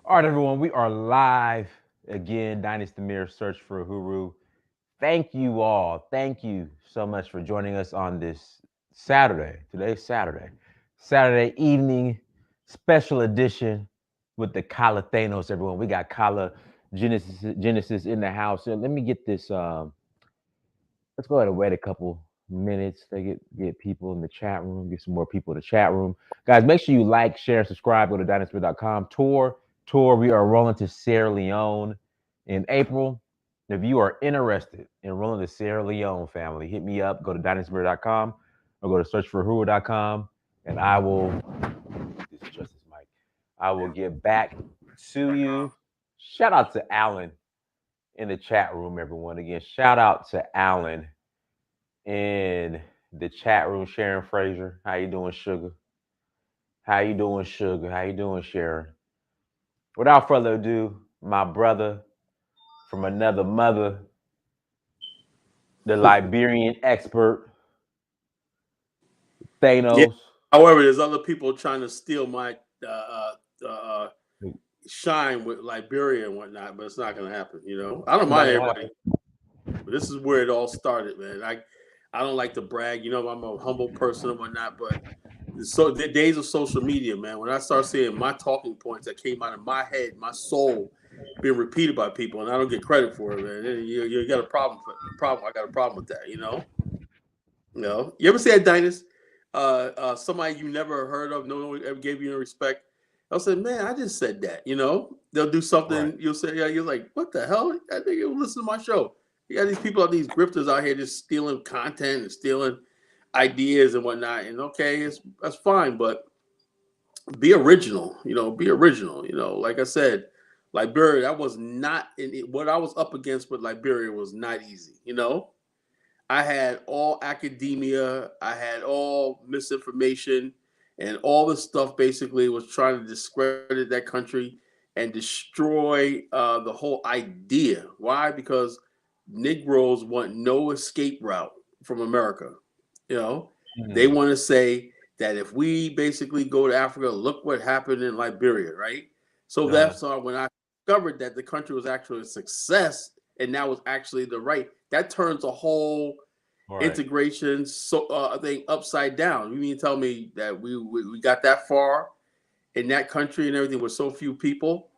All right, everyone, we are live again. Dynasty Mirror Search for Huru. Thank you all. Thank you so much for joining us on this Saturday. Today's Saturday. Saturday evening special edition with the Kala Thanos, everyone. We got Kala Genesis in the house. So let me get this. Let's go ahead and wait a couple minutes to get people in the chat room, get some more people in the chat room. Guys, make sure you like, share, and subscribe. Go to dynasty.com. Tour. We are rolling to Sierra Leone in April. If you are interested in rolling to Sierra Leone, family, hit me up. Go to dynasty.com or go to searchforhuru.com, and I will. This is Justice Mike. I will get back to you. Shout out to Alan in the chat room, everyone. Again, shout out to Alan in the chat room. Sharon Fraser, how you doing, Sugar? How you doing, Sugar? How you doing, Sharon? Without further ado, my brother from another mother, the Liberian expert, Yeah. Thanos. However, there's other people trying to steal my shine with Liberia and whatnot, but it's not going to happen. I don't mind everybody, but this is where it all started, man. I don't like to brag. I'm a humble person and whatnot, but so the days of social media, man. When I start seeing my talking points that came out of my head, my soul, being repeated by people, and I don't get credit for it, man. You got a problem. I got a problem with that. You ever see that, Dynas? Somebody you never heard of, no one ever gave you any respect. I'll say, man, I just said that. They'll do something. Right. You'll say, yeah, you're like, what the hell? I think you'll listen to my show. You got these people, these grifters out here just stealing content and stealing ideas and whatnot. And okay, that's fine, but be original. Be original. Like I said, Liberia, that was not what I was up against with Liberia was not easy. I had all academia, I had all misinformation, and all this stuff basically was trying to discredit that country and destroy the whole idea. Why? Because Negroes want no escape route from America. They Mm. want to say that if we basically go to Africa, look what happened in Liberia, right? So Uh-huh. that's when I discovered that the country was actually a success and that was actually the right. That turns a whole Right. integration thing upside down. You mean to tell me that we got that far in that country and everything with so few people?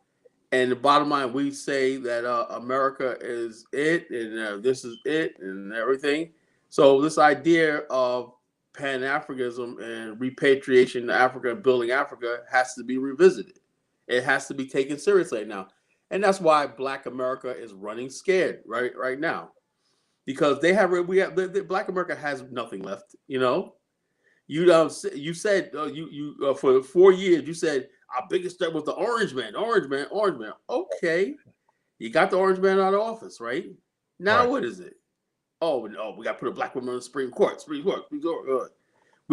And the bottom line, we say that America is it and this is it and everything. So this idea of Pan-Africanism and repatriation to Africa and building Africa has to be revisited. It has to be taken seriously now. And that's why Black America is running scared right now because Black America has nothing left. You said you for 4 years you said our biggest threat was the Orange Man, Orange Man, Orange Man. Okay, you got the Orange Man out of office, right? Now Right. what is it? Oh no, we got to put a black woman on the Supreme Court. Supreme Court. We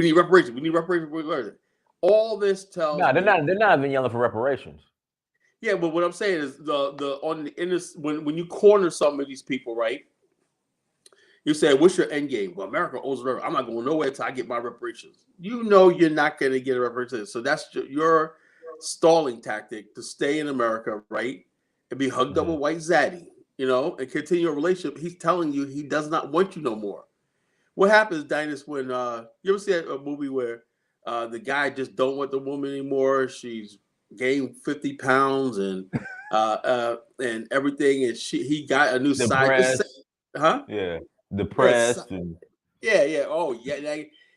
need reparations. We need reparations. All this tells No, they're me, not. They're not even yelling for reparations. yeah. But what I'm saying is the on the inner when you corner some of these people, right? You said, what's your end game? Well, America owes her. I'm not going nowhere until I get my reparations. You know you're not going to get a reparations. So that's your stalling tactic to stay in America, right? And be hugged up Mm-hmm. with white zaddy, and continue a relationship. He's telling you he does not want you no more. What happens, Dinus, when you ever see a movie where the guy just don't want the woman anymore? She's gained 50 pounds and everything, and he got a new side. Depressed. Huh? Yeah. Yes. Depressed and Yeah. Oh, yeah.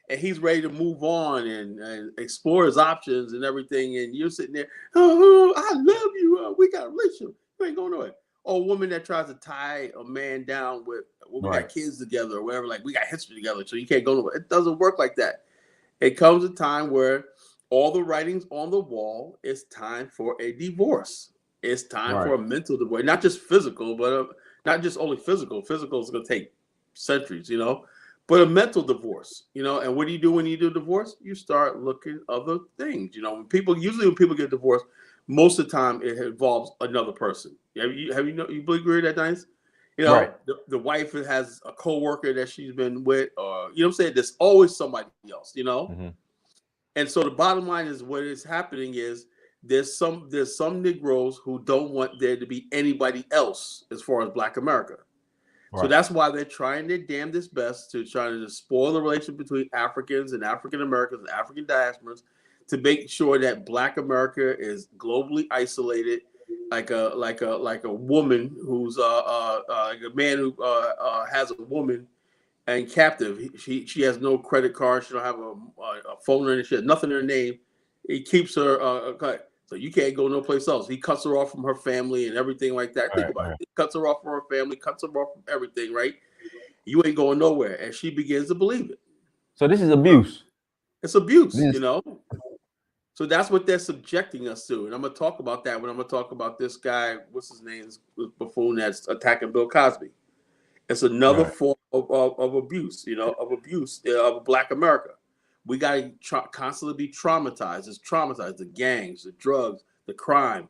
And he's ready to move on and explore his options and everything. And you're sitting there, oh, I love you. We got a relationship. You ain't going nowhere. Or a woman that tries to tie a man down with, well, we got right. kids together or whatever. Like, we got history together, so you can't go nowhere. It doesn't work like that. It comes a time where all the writings on the wall, it's time for a divorce. It's time Right. for a mental divorce, not just physical, but not just only physical. Physical is going to take centuries, but a mental divorce. And what do you do when you do a divorce? You start looking other things. When people get divorced, most of the time it involves another person. You agree with that, Dice? Right. The wife has a coworker that she's been with, or what I'm saying. There's always somebody else. Mm-hmm. And so the bottom line is what is happening is there's some Negroes who don't want there to be anybody else as far as Black America. So Right. that's why they're trying their damnedest best to try to spoil the relationship between Africans and African Americans and African diasporas to make sure that Black America is globally isolated, like a woman who's like a man who has a woman and captive. She has no credit card. She don't have a phone or anything. She has nothing in her name. He keeps her so you can't go no place else. He cuts her off from her family and everything like that. Think Right. about Right. it. He cuts her off from her family, cuts her off from everything, right? You ain't going nowhere. And she begins to believe it. So this is abuse. It's abuse, This So that's what they're subjecting us to. And I'm going to talk about that when I'm going to talk about this guy, what's his name, this buffoon that's attacking Bill Cosby. It's another right. form of abuse, of Black America. We got to constantly be traumatized. It's traumatized. The gangs, the drugs, the crime,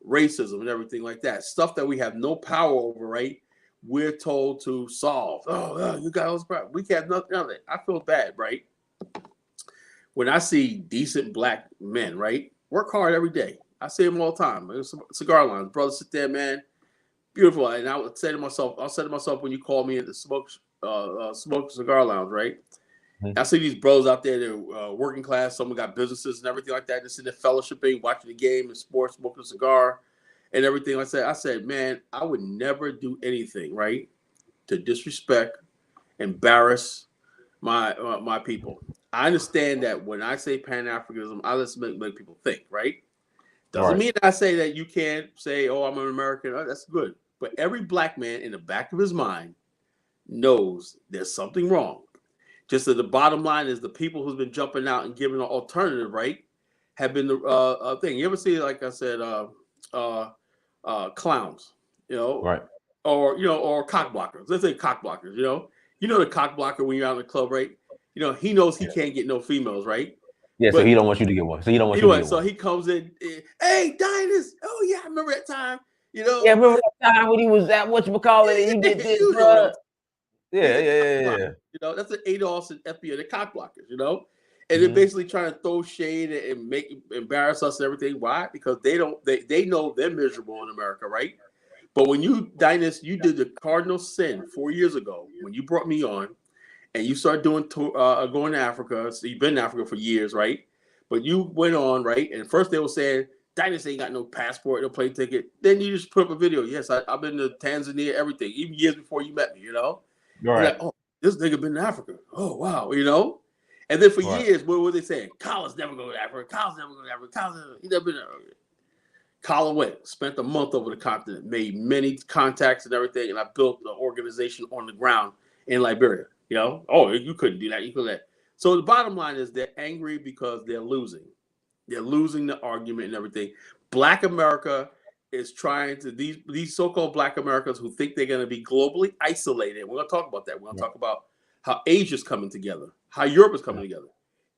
racism, and everything like that. Stuff that we have no power over, right? We're told to solve. Oh, you got all this crap. We have nothing of it. I feel bad, right? When I see decent Black men, right? Work hard every day. I see them all the time. Cigar lines. Brothers sit there, man. Beautiful. And I would say to myself, I'll say to myself when you call me at the smoke cigar lounge, right? Mhm. I see these bros out there, they're working class. Some got businesses and everything like that. They're sitting there fellowshipping, watching the game and sports, smoking a cigar and everything. I said, man, I would never do anything, right, to disrespect, embarrass my people. I understand that when I say Pan-Africanism, I just make people think, right? Doesn't Right. mean I say that you can't say, oh, I'm an American. Oh, that's good. But every Black man in the back of his mind knows there's something wrong. Just that the bottom line is the people who's been jumping out and giving an alternative, right, have been the thing. You ever see, like I said, clowns, you know, Right. or cock blockers. Let's say cock blockers. The cock blocker when you're out in the club, right? He knows he Yeah. can't get no females, right? Yeah. So he But don't want you to get one. So he don't want you to anyway, get so one. he comes in, hey, Dinus. Oh yeah, I remember that time. Yeah. Remember that time when he was at whatchamacallit and he did this, You know what I'm bro? saying. He's Yeah. a Yeah. cock Yeah. blocker. Yeah. That's an ADOS and FBI, the cock blockers. And they're Mm-hmm. basically trying to throw shade and embarrass us and everything. Why? Because they know they're miserable in America, right? But when you, Dinus, you did the cardinal sin 4 years ago when you brought me on and you started going to Africa. So you've been in Africa for years, right? But you went on, right? And first they were saying, Dinus ain't got no passport, no plane ticket. Then you just put up a video. Yes, I've been to Tanzania, everything, even years before you met me. You're Right. like, oh, this nigga been to Africa. Oh, wow. And then for Right. years, what were they saying? Collins never go to Africa. Collins never go to Africa. He never been to Africa. Colin went, spent a month over the continent, made many contacts and everything, and I built the organization on the ground in Liberia. Oh, you couldn't do that. You couldn't. So the bottom line is they're angry because they're losing. They're losing the argument and everything. Black America is trying to these so-called Black Americans who think they're going to be globally isolated. We're going to talk about that. We're going to Right. talk about how Asia's coming together, how Europe is coming Right. together,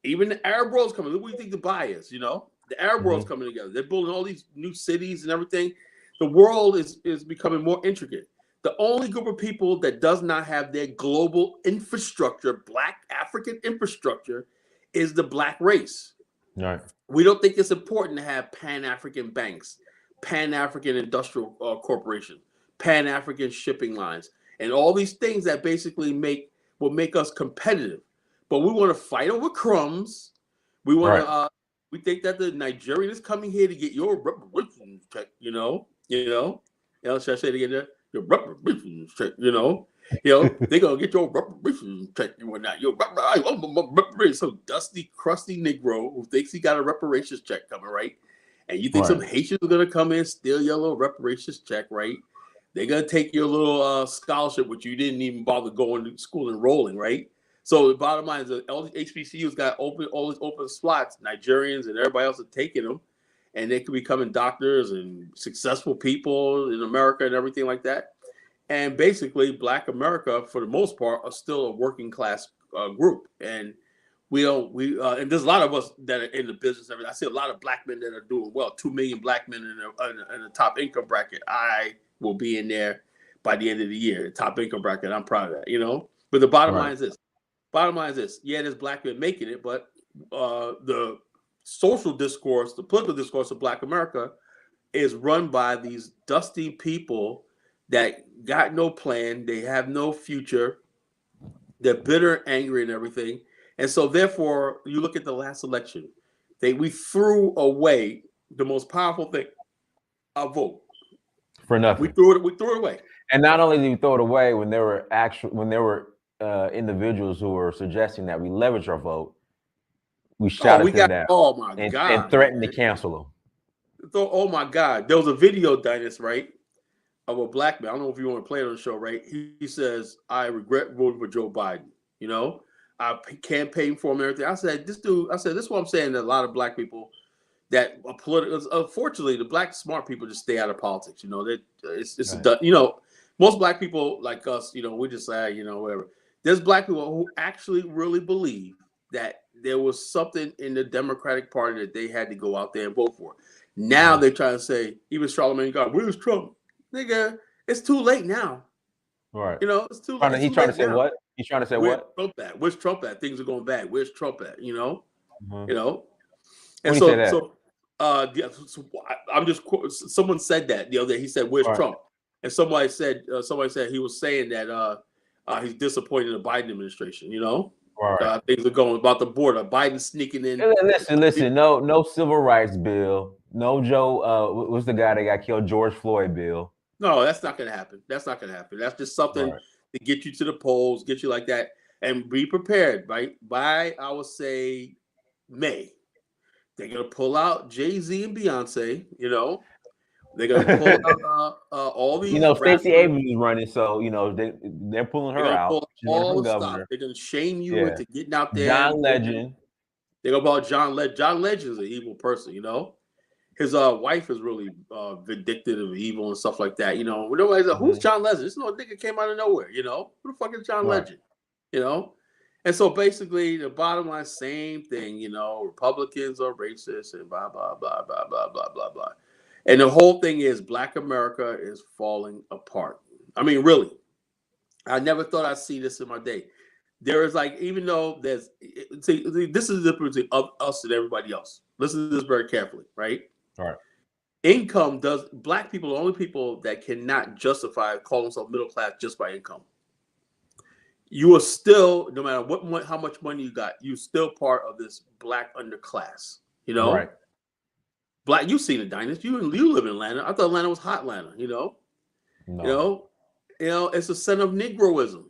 even the Arab world's coming. What do you think Dubai is? The Arab world's Mm-hmm. coming together. They're building all these new cities and everything. The world is becoming more intricate. The only group of people that does not have their global infrastructure, Black African infrastructure, is the Black race. Right. We don't think it's important to have Pan-African banks, Pan-African industrial corporation, Pan-African shipping lines, and all these things that basically will make us competitive. But we want to fight over crumbs. We want Right. to. We think that the Nigerian is coming here to get your reparations check. Should I say it again? There, your reparations check. They're gonna get your reparations check and whatnot. So dusty, crusty Negro who thinks he got a reparations check coming, right? And you think some Right. Haitians are gonna come in, steal your little reparations check, right? They're gonna take your little scholarship, which you didn't even bother going to school enrolling, right? So the bottom line is that all the HBCUs got all these open slots. Nigerians and everybody else are taking them, and they could be becoming doctors and successful people in America and everything like that. And basically, Black America, for the most part, are still a working class group. And and there's a lot of us that are in the business. I see a lot of Black men that are doing well. 2 million Black men in the top income bracket. I will be in there by the end of the year. The top income bracket. I'm proud of that. But the bottom Right. line is this. Bottom line is this. Yeah, there's Black men making it, but the social discourse, the political discourse of Black America is run by these dusty people that got no plan. They have no future. They're bitter, angry, and everything. And so, therefore, you look at the last election. We threw away the most powerful thing, our vote. For nothing. We threw it away. And not only did we throw it away, when there were individuals who were suggesting that we leverage our vote, we shouted them down. Oh my God! And threatened to cancel them. So, oh my God! There was a video, Dynas, right, of a black man. I don't know if you want to play it on the show, right? He says, "I regret voting for Joe Biden." You know, I campaigned for him and everything. I said, "This dude." I said, "This is what I'm saying." That a lot of black people that are political. Unfortunately, the black smart people just stay out of politics. You know, it's right. Done. You know, most black people like us, you know, we just say, you know, whatever. There's black people who actually really believe that there was something in the Democratic Party that they had to go out there and vote for. Now they're trying to say, even Charlamagne God, where's Trump? Nigga, it's too late now. Right. You know, it's too late. He's trying to say now. What? He's trying to say Where's what? Trump at? Where's Trump at? Things are going bad. Where's Trump at? You know? Mm-hmm. You know? And when so I'm just, someone said that the other day. He said, where's Trump? And somebody said he was saying that he's disappointed in the Biden administration, you know? Right. Things are going about the border. Biden sneaking in. Listen. No civil rights bill. No Joe. What's the guy that got killed? George Floyd bill. No, that's not going to happen. That's not going to happen. That's just something to get you to the polls, get you like that, and be prepared. Right by I would say May, they're going to pull out Jay-Z and Beyonce. You know, they're going to pull out all these. You know, Stacey Abrams is running, so you know they're pulling her out. She's all the stuff. They're going to shame you into getting out there. John Legend. They're going to call John Legend. John Legend is an evil person. You know, his wife is really vindictive of evil and stuff like that. You know, nobody's like, who's John Legend? This no nigga came out of nowhere. You know, who the fuck is John Legend? You know. And so basically, the bottom line, same thing, you know, Republicans are racist and blah, blah, blah, blah, blah, blah, blah, blah. And the whole thing is Black America is falling apart. I mean, really, I never thought I'd see this in my day. There is like, even though there's, see, this is the difference between us and everybody else. Listen to this very carefully, right? All right. Income Black people are the only people that cannot justify calling themselves middle class just by income. You are still, no matter how much money you got, you're still part of this Black underclass. You know, right? Black, you've seen the dynasty. You live in Atlanta. I thought Atlanta was hot Atlanta. You know, no. you know, it's a son of Negroism.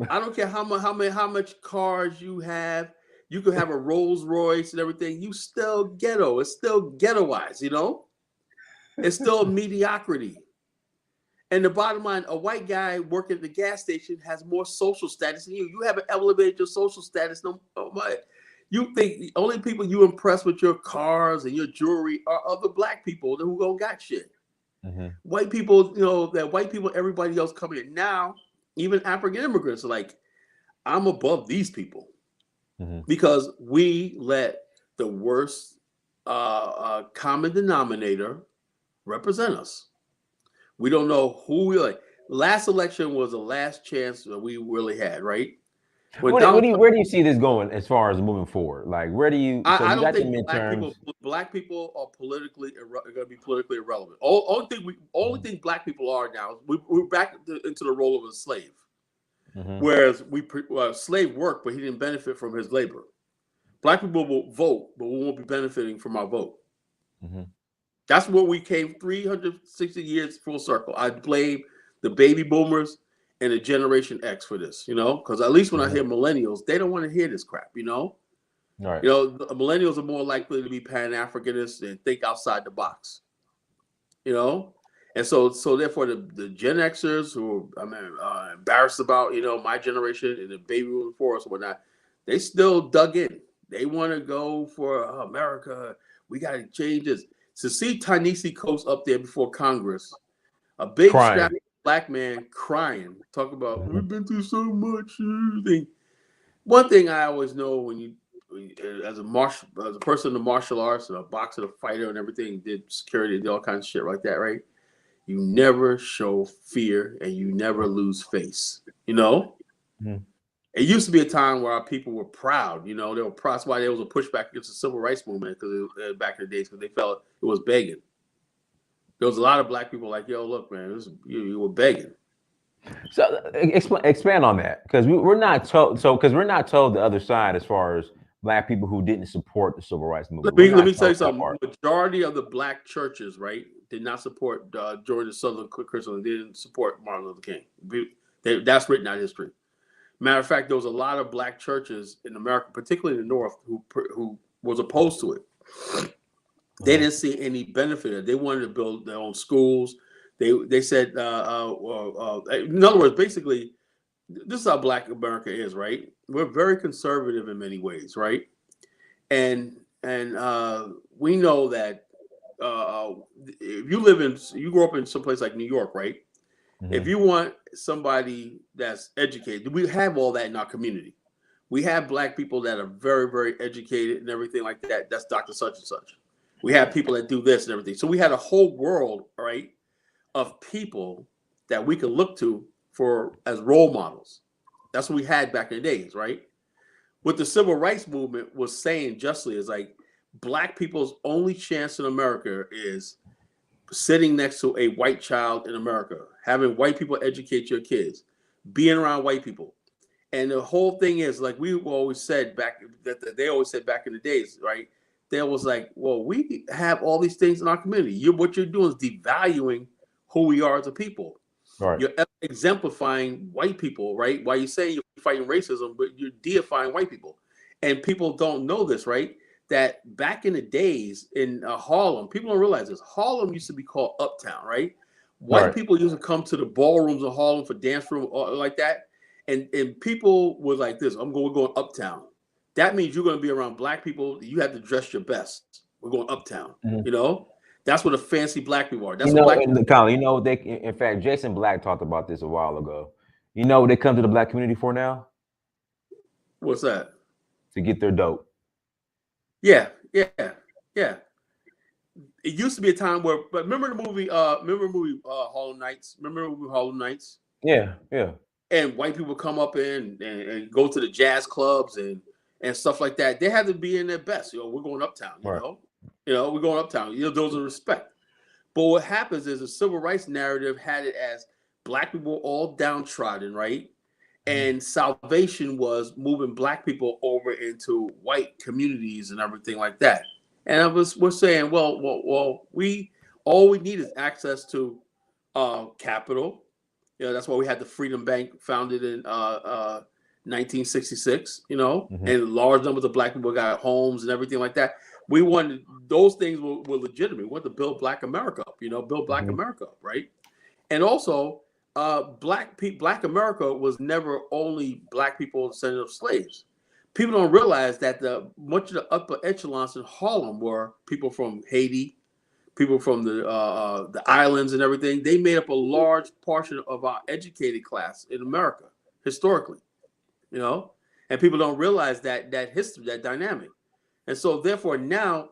I don't care how much cars you have. You could have a Rolls Royce and everything. You still ghetto. It's still ghettoized. You know, it's still mediocrity. And the bottom line, a white guy working at the gas station has more social status than you. You haven't elevated your social status. You think the only people you impress with your cars and your jewelry are other Black people who don't got shit. Mm-hmm. White people, you know, everybody else coming in. Now, even African immigrants are like, I'm above these people because we let the worst common denominator represent us. We don't know who we like. Last election was the last chance that we really had, right? Where do you see this going as far as moving forward? Like, where do you? I don't think black people are going to be politically irrelevant. Only thing Black people are now is we're back into the role of a slave. Whereas slave worked, but he didn't benefit from his labor. Black people will vote, but we won't be benefiting from our vote. That's where we came 360 years full circle. I blame the baby boomers and the Generation X for this, you know, because at least when I hear millennials, they don't want to hear this crap, you know. Right. You know, millennials are more likely to be Pan-Africanists and think outside the box, you know. And so therefore, the Gen Xers who are embarrassed about, you know, my generation and the baby boomers before us and whatnot, they still dug in. They want to go for America. We got to change this. To see Ta-Nehisi Coates up there before Congress, a big strapping Black man crying, talk about we've been through so much. One thing I always know when as a person in the martial arts and a boxer, a fighter, and everything, did security, did all kinds of shit like that, right? You never show fear and you never lose face. You know, It used to be a time where our people were proud. You know, they were proud. That's why there was a pushback against the civil rights movement because back in the days because they felt it was begging. There was a lot of black people like, yo, look, man, you were begging. So expand on that because we're not told. So because we're not told the other side as far as black people who didn't support the civil rights movement. Let me tell you something. Majority of the black churches, right, did not support Georgia Southern Christian. They didn't support Martin Luther King. That's written out history. Matter of fact, there was a lot of black churches in America, particularly in the North, who was opposed to it. They didn't see any benefit of it. They wanted to build their own schools. They said, in other words, basically, this is how Black America is, right? We're very conservative in many ways, right? And we know that if you grow up in some place like New York, right? Mm-hmm. If you want somebody that's educated, we have all that in our community. We have black people that are very, very educated and everything like that. That's Dr. Such and such. We have people that do this and everything. So we had a whole world, right, of people that we could look to for as role models. That's what we had back in the days, right? What the civil rights movement was saying justly is like black people's only chance in America is sitting next to a white child in America, having white people educate your kids, being around white people. And the whole thing is like we always said back that they always said back in the days, right? They was like, well, we have all these things in our community. What you're doing is devaluing who we are as a people. Right. You're exemplifying white people, right? While you say you're fighting racism, but you're deifying white people. And people don't know this, right? That back in the days in Harlem, people don't realize this. Harlem used to be called Uptown, right? White people used to come to the ballrooms of Harlem for dance room or like that. And people were like this, we're going uptown. That means you're going to be around black people. You have to dress your best. We're going uptown, you know? That's what the fancy black people are. That's what black people are. You know, in fact, Jason Black talked about this a while ago. You know what they come to the black community for now? What's that? To get their dope. Yeah. It used to be a time where, but remember the movie Harlem Nights? Remember the movie Harlem Nights? Yeah. And white people come up in and go to the jazz clubs and stuff like that. They have to be in their best. We're going uptown, you know? We're going uptown. Those are respect. But what happens is the civil rights narrative had it as black people all downtrodden, right? And salvation was moving black people over into white communities and everything like that. And we're saying, well, we need is access to capital. That's why we had the Freedom Bank founded in 1966, and large numbers of black people got homes and everything like that. We wanted those things were legitimate. We wanted to build Black America up, build Black America up, right? And also, Black America was never only black people descendants of slaves. People don't realize that much of the upper echelons in Harlem were people from Haiti, people from the islands and everything. They made up a large portion of our educated class in America historically, and people don't realize that history, that dynamic. And so therefore now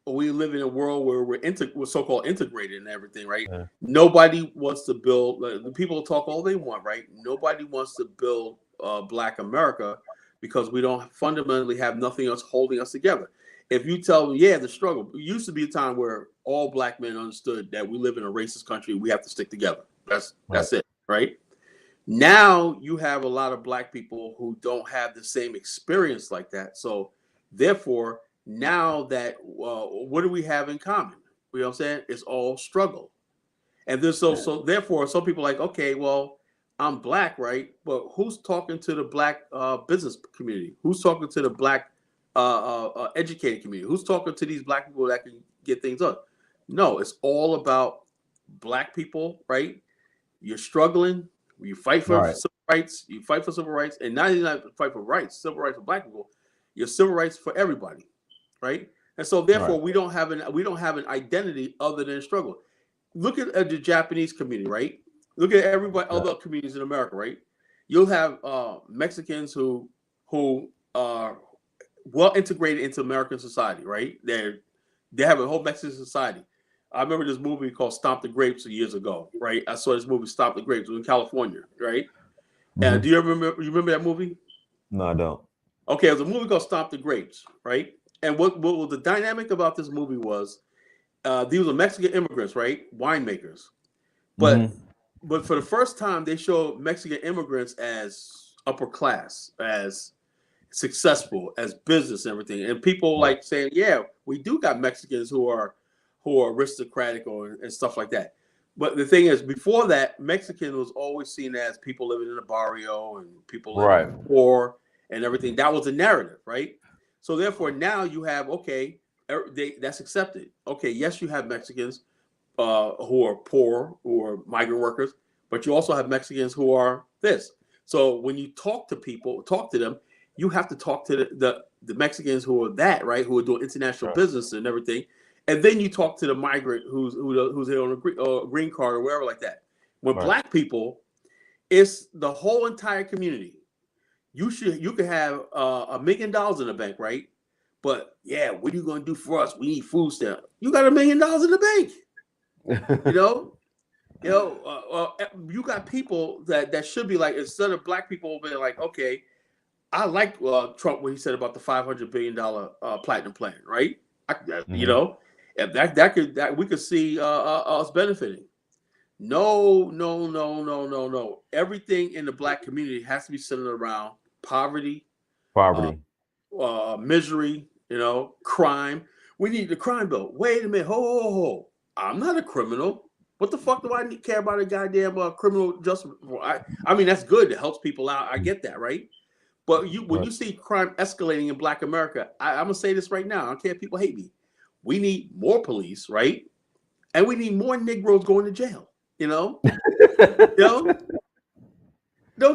we live in a world where we're so-called integrated and everything, right? Yeah. Nobody wants to build, the people talk all they want, right? Nobody wants to build Black America because we don't fundamentally have nothing else holding us together. If you tell them, the struggle, it used to be a time where all black men understood that we live in a racist country, we have to stick together. That's it, right? Now you have a lot of black people who don't have the same experience like that. So therefore, now that what do we have in common? You know what I'm saying? It's all struggle. And then so therefore, some people are like, okay, well, I'm black, right? But who's talking to the black business community? Who's talking to the black educated community? Who's talking to these black people that can get things done? No, it's all about black people, right? You're struggling. You fight for civil rights. You fight for civil rights, and not even fight for rights, civil rights for black people. Your civil rights for everybody, right? And so therefore, we don't have an identity other than struggle. Look at the Japanese community, right? Look at everybody, other communities in America, right? You'll have Mexicans who are well integrated into American society, right? They have a whole Mexican society. I remember this movie called Stomp the Grapes years ago, right? I saw this movie Stomp the Grapes. It was in California, right? Do you remember that movie? No, I don't. Okay, it was a movie called Stomp the Grapes, right? And what was the dynamic about this movie was these were Mexican immigrants, right? Winemakers. But for the first time, they showed Mexican immigrants as upper class, as successful, as business and everything. And people like saying, yeah, we do got Mexicans who are aristocratic and stuff like that. But the thing is, before that, Mexican was always seen as people living in the barrio and people living poor and everything. That was the narrative, right? So therefore, now you have that's accepted. Okay, yes, you have Mexicans who are poor, who are migrant workers, but you also have Mexicans who are this. So when you talk to them, you have to talk to the Mexicans who are that, right? Who are doing international business and everything. And then you talk to the migrant who's here on a green card or wherever like that. When black people, it's the whole entire community. You could have $1 million in the bank, right? But yeah, what are you going to do for us? We need food stamp. You got $1 million in the bank. You got people that should be like, instead of black people being like, okay, I like Trump when he said about the $500 billion platinum plan, right? If that we could see us benefiting. No. Everything in the black community has to be centered around poverty, misery, crime. We need the crime bill. Wait a minute, ho. I'm not a criminal. What the fuck do I care about a goddamn criminal justice? I mean, that's good. It helps people out. I get that, right? But when you see crime escalating in Black America, I'm gonna say this right now. I don't care if people hate me. We need more police, right? And we need more Negroes going to jail. Don't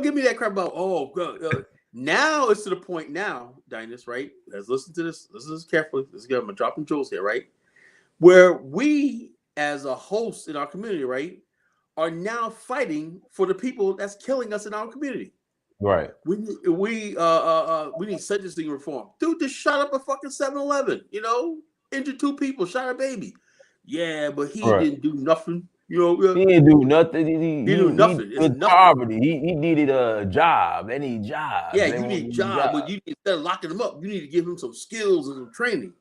give me that crap about now it's to the point now, Dinus, right? Let's listen to this. Listen to this carefully. I'm gonna drop some jewels here, right? Where we, as a host in our community, right, are now fighting for the people that's killing us in our community. Right. We need sentencing reform. Dude just shot up a fucking 7-Eleven, injured 2 people, shot a baby. Yeah, but he didn't do nothing. He didn't do nothing. He did nothing. It's nothing. Poverty. He needed a job. They need jobs. Yeah, you need a job, but instead of locking him up, you need to give him some skills and some training.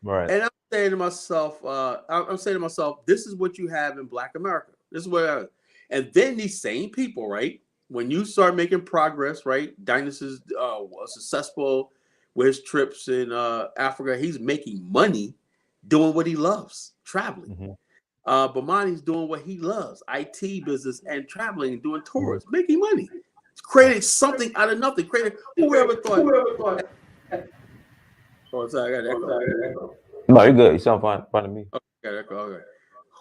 Right. And I'm saying to myself, this is what you have in Black America. This is what and then these same people, right? When you start making progress, right? Dinus is successful with his trips in Africa. He's making money doing what he loves, traveling. Bomani's doing what he loves, IT business and traveling and doing tours, making money. Creating something out of nothing. Whoever thought. Oh, sorry, I got that. No, you're good. You sound fine to me. Okay.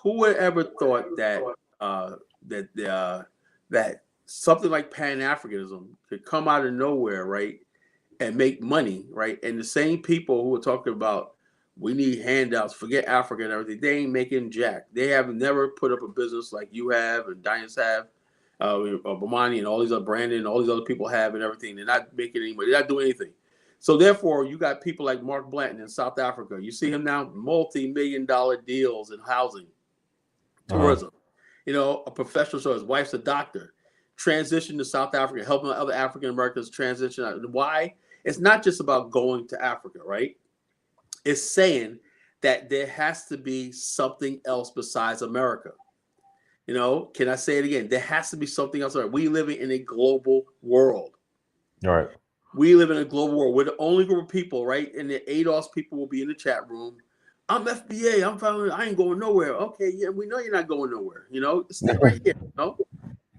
Who would ever thought that something like Pan-Africanism could come out of nowhere, right, and make money, right? And the same people who are talking about we need handouts, forget Africa and everything, they ain't making jack. They have never put up a business like you have and Dinus have, Bomani and all these other Brandon and all these other people have and everything. They're not making any money. They're not doing anything. So therefore, you got people like Mark Blanton in South Africa. You see him now, multi-million-dollar deals in housing, tourism. A professional, so his wife's a doctor. Transition to South Africa, helping other African Americans transition. Why? It's not just about going to Africa, right? It's saying that there has to be something else besides America. Can I say it again? There has to be something else. We live in a global world. All right. We live in a global world. We're the only group of people, right? And the ADOS people will be in the chat room. I'm FBA. I ain't going nowhere. Okay, yeah, we know you're not going nowhere. Stay right here.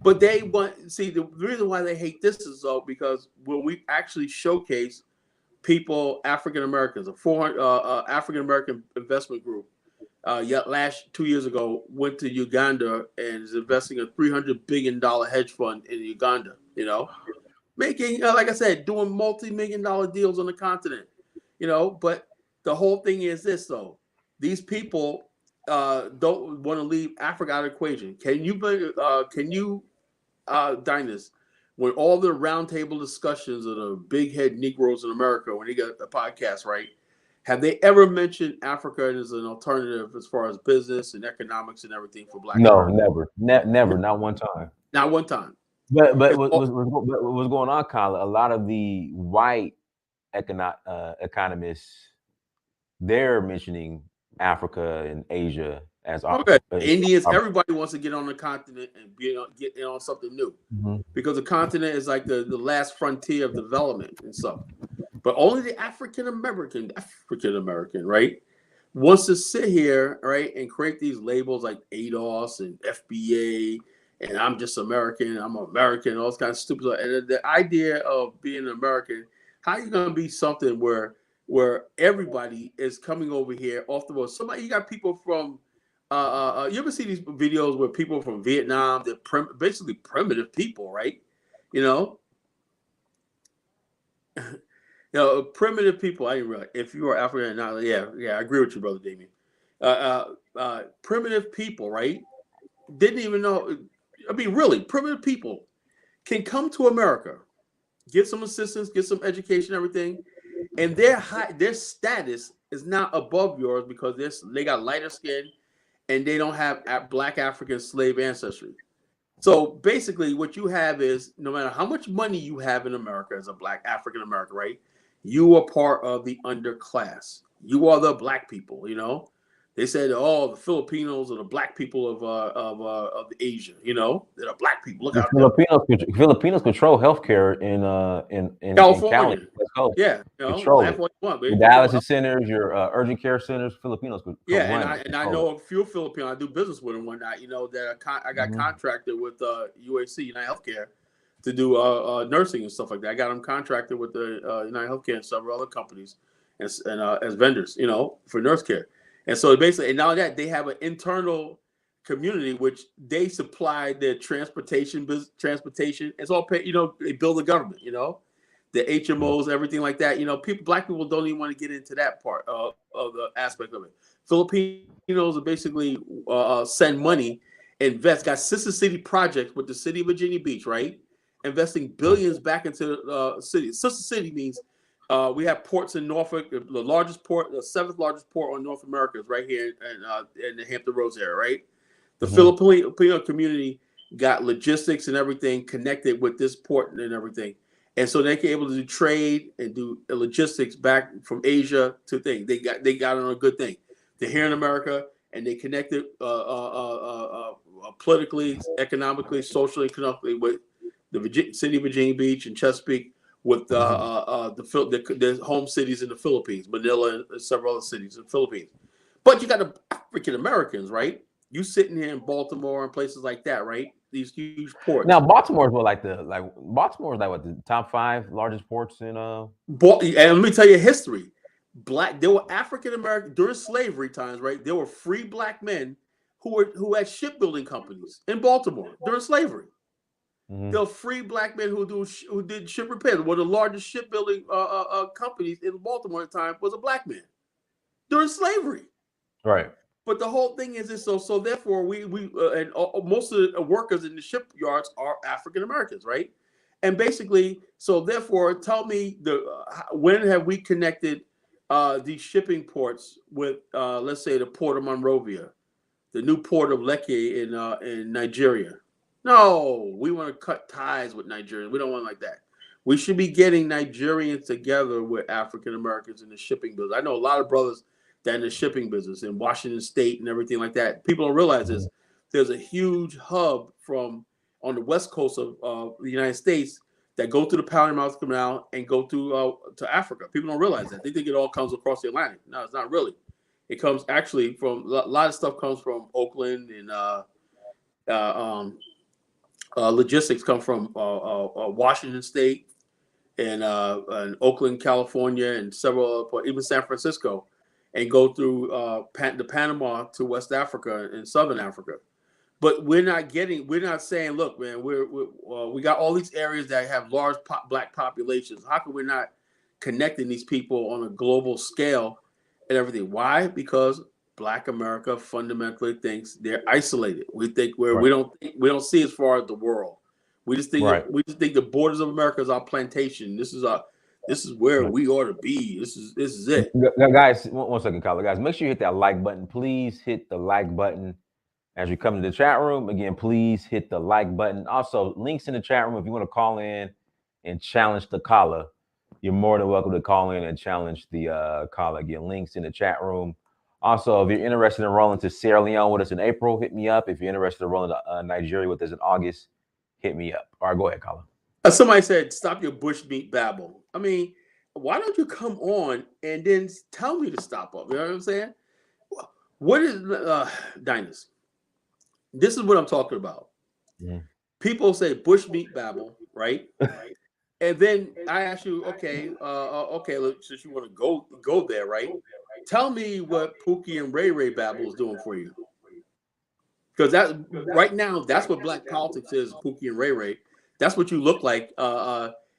But they the reason why they hate this is because when we actually showcase people, African Americans, a 400 African American investment group, 2 years ago went to Uganda and is investing a $300 billion hedge fund in Uganda. Making, like I said, doing multi-million-dollar deals on the continent. But the whole thing is this though: these people don't want to leave Africa out of the equation. Can you, Dinus, when all the roundtable discussions of the big head Negroes in America, when they got a podcast, right? Have they ever mentioned Africa as an alternative as far as business and economics and everything for Black America? No, never, never, not one time. Not one time. But It's what all, what's going on, Kyla? A lot of the white economists, they're mentioning Africa and Asia as okay. Indians, everybody wants to get on the continent and get on something new Mhm. because the continent is like the last frontier of development and stuff. But only the African American, right, wants to sit here, right, and create these labels like ADOS and FBA, and I'm just American, I'm American, all this kind of stupid stuff. And the idea of being an American, how are you going to be something where everybody is coming over here off the road? Somebody, you got people from, you ever see these videos where people from Vietnam, they're basically primitive people, right? You know, primitive people. I didn't realize if you are African, not yeah, I agree with you, brother Damien. Primitive people, right? Didn't even know. I mean, really, primitive people can come to America, get some assistance, get some education, everything, and their status is not above yours because they got lighter skin and they don't have black African slave ancestry. So basically, what you have is no matter how much money you have in America as a black African American, right? You are part of the underclass. You are the black people. They said, "Oh, the Filipinos are the black people of the Asia." They're the black people. Look The out them. Filipinos control healthcare in Cali. California, Let's go. yeah, Control laugh it. what you want, but The they control dialysis health. centers, your urgent care centers, Filipinos Yeah, could run it, and I control it. know a few Filipinos. I do business with and whatnot. That I got Mhm. contracted with UAC United Healthcare to do nursing and stuff like that. I got them contracted with the United Healthcare and several other companies and as vendors, for nurse care. And so basically, and now that they have an internal community which they supply their transportation. It's all paid. They build the government. The HMOs, everything like that. Black people don't even want to get into that part of the aspect of it. Filipinos are basically send money, invest, got Sister City projects with the city of Virginia Beach, right? Investing billions back into the city. Sister City means we have ports in Norfolk. The largest port, the seventh largest port on North America is right here in the Hampton Roads area, right? The Mhm. Filipino community got logistics and everything connected with this port and everything. And so they can able to do trade and do logistics back from Asia to things. They got on a good thing. They're here in America and they connected politically, economically, socially, economically with the city of Virginia Beach and Chesapeake with Mhm. the home cities in the Philippines, Manila and several other cities in the Philippines. But you got the African Americans, right? You sitting here in Baltimore and places like that, right? These huge ports. Now Baltimore's what Baltimore's like what the top five largest ports in And let me tell you history. There were African American during slavery times, right? There were free black men who had shipbuilding companies in Baltimore during slavery. Mhm. There were free black men who did ship repairs. One of the largest shipbuilding companies in Baltimore at the time was a black man during slavery. Right. But the whole thing is this, so therefore most of the workers in the shipyards are African Americans, right? And basically, so therefore, tell me when have we connected these shipping ports with let's say the port of Monrovia, the new port of Lekki in Nigeria? No, we want to cut ties with Nigeria. We don't want like that. We should be getting Nigerians together with African Americans in the shipping business. I know a lot of brothers that in the shipping business in Washington State and everything like that. People don't realize Mhm. this. There's a huge hub from on the west coast of the United States that go through the Panama Canal and go to Africa. People don't realize that. They think it all comes across the Atlantic. No, it's not really. It comes actually from a lot of stuff comes from Oakland and uh, um, logistics come from Washington State and Oakland, California, and several even San Francisco, and go through the Panama to West Africa and Southern Africa. But we're not saying, look, man, we got all these areas that have large black populations. How come we're not connecting these people on a global scale and everything? Why? Because Black America fundamentally thinks they're isolated. We think Right. we don't see as far as the world. Right. We just think the borders of America is our plantation. This is where Right. we ought to be. This is it. Guys, one second, Kyler. Guys, make sure you hit that like button. Please hit the like button. As you come to the chat room, again, please hit the like button. Also, links in the chat room if you want to call in and challenge the caller. You're more than welcome to call in and challenge the caller. Again, links in the chat room. Also, if you're interested in rolling to Sierra Leone with us in April, hit me up. If you're interested in rolling to Nigeria with us in August, hit me up. All right, go ahead, caller. Somebody said, "Stop your bushmeat babble." I mean, why don't you come on and then tell me to stop up? You know what I'm saying? What is Dinus? This is what I'm talking about. Mhm. People say bushmeat babble, right? And then I ask you, okay, okay, look, since you want to go there, right? Tell me what Pookie and Ray Ray babble is doing for you, because that right now that's what black politics is. Pookie and Ray Ray. That's what you look like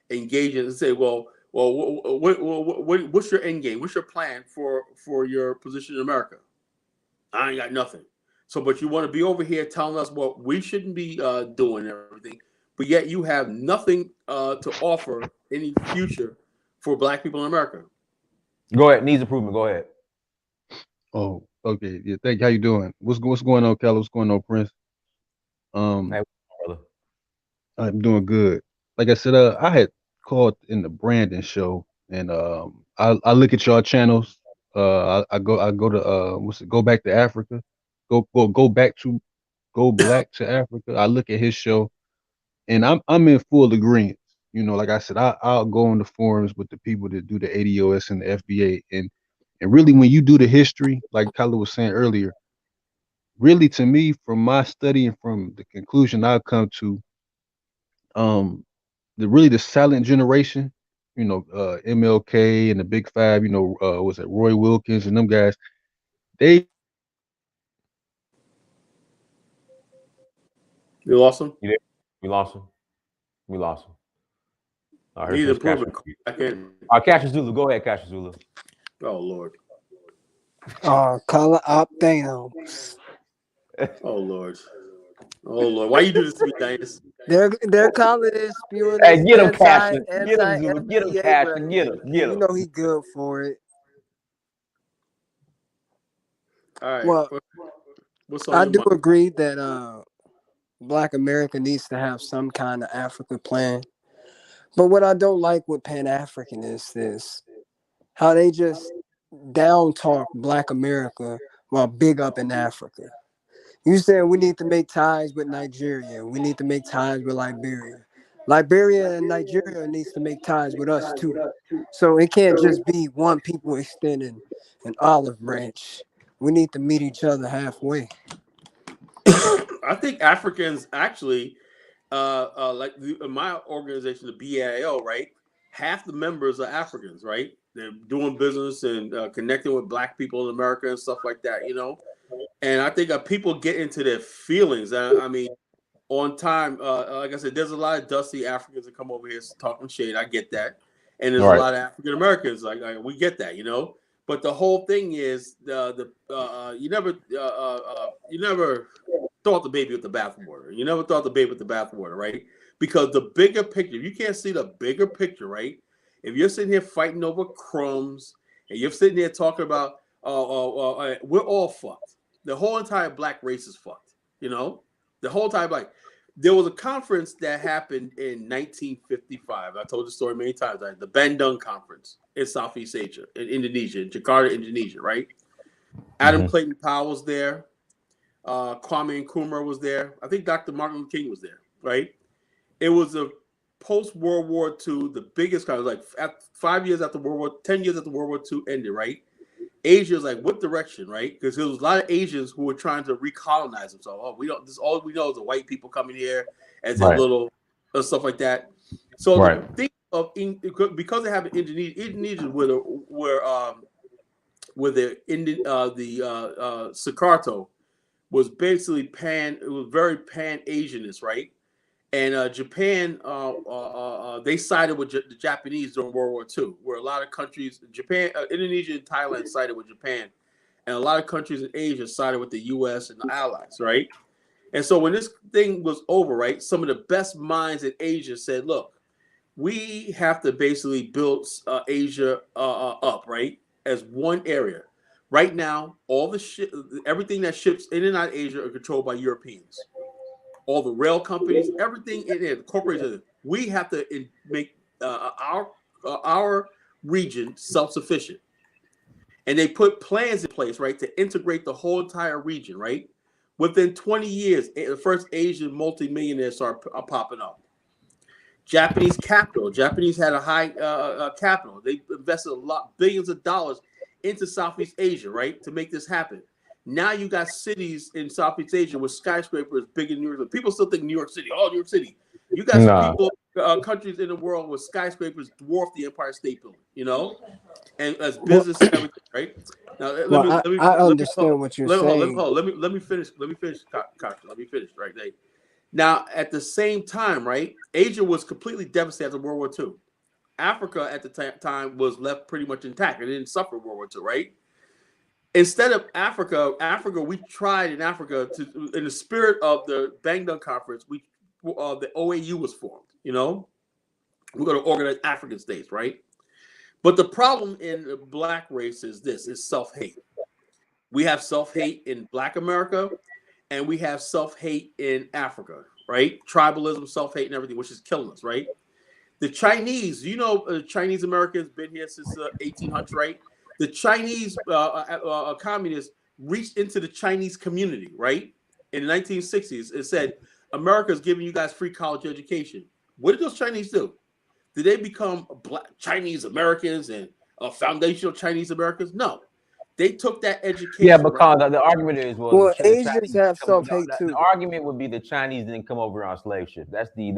engaging and say, what's your end game? What's your plan for your position in America? I ain't got nothing. So, but you want to be over here telling us what we shouldn't be doing and everything, but yet you have nothing to offer any future for black people in America. Go ahead. Needs improvement. Go ahead. Oh, okay. Yeah, thank you. How you doing? What's going on, Kelly? What's going on, Prince? Hey, Um, brother. I'm doing good. Like I said, I had called in the Brandon show, and I look at y'all channels. I go to what's it? Go back to Africa. Go black to Africa. I look at his show, and I'm in full agreement. You know, like I said, I'll go on the forums with the people that do the ADOS and the FBA, and really when you do the history, like Kyla was saying earlier, really to me, from my study and from the conclusion I've come to, um, the silent generation, MLK and the Big Five, was it Roy Wilkins and them guys? They You lost him. You there? We lost him. We lost him. He's Here's Cash. improving. I can't. Cash Zulu. Go ahead, Cash Zulu. Oh Lord. Color up down. Oh Lord. Oh Lord. Why you do this to me, Dinas? Their color is spewing Hey, this get him, Cash. Get him, anti Zulu. Get him, FBA Cash. rhetoric. Get him. Get You him. know he good for it. All right. Well, What's on I your do mind? agree that Black America needs to have some kind of African plan. But what I don't like with Pan Africanists is how they just down talk Black America while big up in Africa. You said we need to make ties with Nigeria. We need to make ties with Liberia. Liberia and Nigeria needs to make ties with us too. So it can't just be one people extending an olive branch. We need to meet each other halfway. I think Africans actually, my organization, the BAO, right? Half the members are Africans, right? They're doing business and connecting with black people in America and stuff like that, you know. And I think people get into their feelings. I mean, on time, like I said, there's a lot of dusty Africans that come over here talking shade. I get that, and there's All a right. lot of African Americans like we get that, you know. But the whole thing is you never thought the baby with the bathwater. You never thought the baby with the bathwater, right? Because the bigger picture, you can't see the bigger picture, right? If you're sitting here fighting over crumbs and you're sitting there talking about, we're all fucked. The whole entire black race is fucked. You know, the whole time, like, there was a conference that happened in 1955. I told the story many times. Right? The Bandung Conference in Southeast Asia, in Indonesia, in Jakarta, Indonesia, right? Adam Clayton Powell was there. Kwame Nkrumah was there. I think Dr. Martin Luther King was there, right? It was a post-World War II, the biggest conference, like 5 years after 10 years after World War II ended, right? Asia was like, what direction, right? Because there was a lot of Asians who were trying to recolonize themselves. Oh, we don't. This all we know is the white people coming here as their Right. little stuff like that. So Right. the thing of because they have Indonesians where the Sukarto was basically it was very Pan-Asianist, right? And Japan, they sided with the Japanese during World War II, where a lot of countries, Indonesia and Thailand sided with Japan, and a lot of countries in Asia sided with the U.S. and the Allies, right? And so when this thing was over, right, some of the best minds in Asia said, look, we have to basically build Asia up, right, as one area. Right now, all the everything that ships in and out of Asia are controlled by Europeans. All the rail companies, everything in it, the corporations. We have to make our region self-sufficient, and they put plans in place, right, to integrate the whole entire region, right. Within 20 years, the first Asian multimillionaires are popping up. Japanese capital. Japanese had a high capital. They invested billions of dollars into Southeast Asia, right, to make this happen. Now you got cities in Southeast Asia with skyscrapers big in New York. People still think New York City. Oh, New York City. You got some Nah. people, countries in the world with skyscrapers dwarf the Empire State Building. And as business and everything, right? Now I understand what you're saying. let me finish. Kasha. Let me finish right there. Now, at the same time, right, Asia was completely devastated after World War II. Africa at the time was left pretty much intact. It didn't suffer World War II, right? Instead of Africa, we tried in Africa to, in the spirit of the Bandung Conference, the OAU was formed. We're going to organize African states, right? But the problem in the black race is self-hate. We have self-hate in Black America, and we have self-hate in Africa, right? Tribalism, self-hate, and everything, which is killing us, right? The Chinese, Chinese Americans been here since 1800s, right? The Chinese communists reached into the Chinese community, right? In the 1960s, it said, America's giving you guys free college education. What did those Chinese do? Did they become Black Chinese Americans and foundational Chinese Americans? No. They took that education. Yeah, because the argument is, well Asians have self-hate too. The argument would be the Chinese didn't come over on slave ship. That's the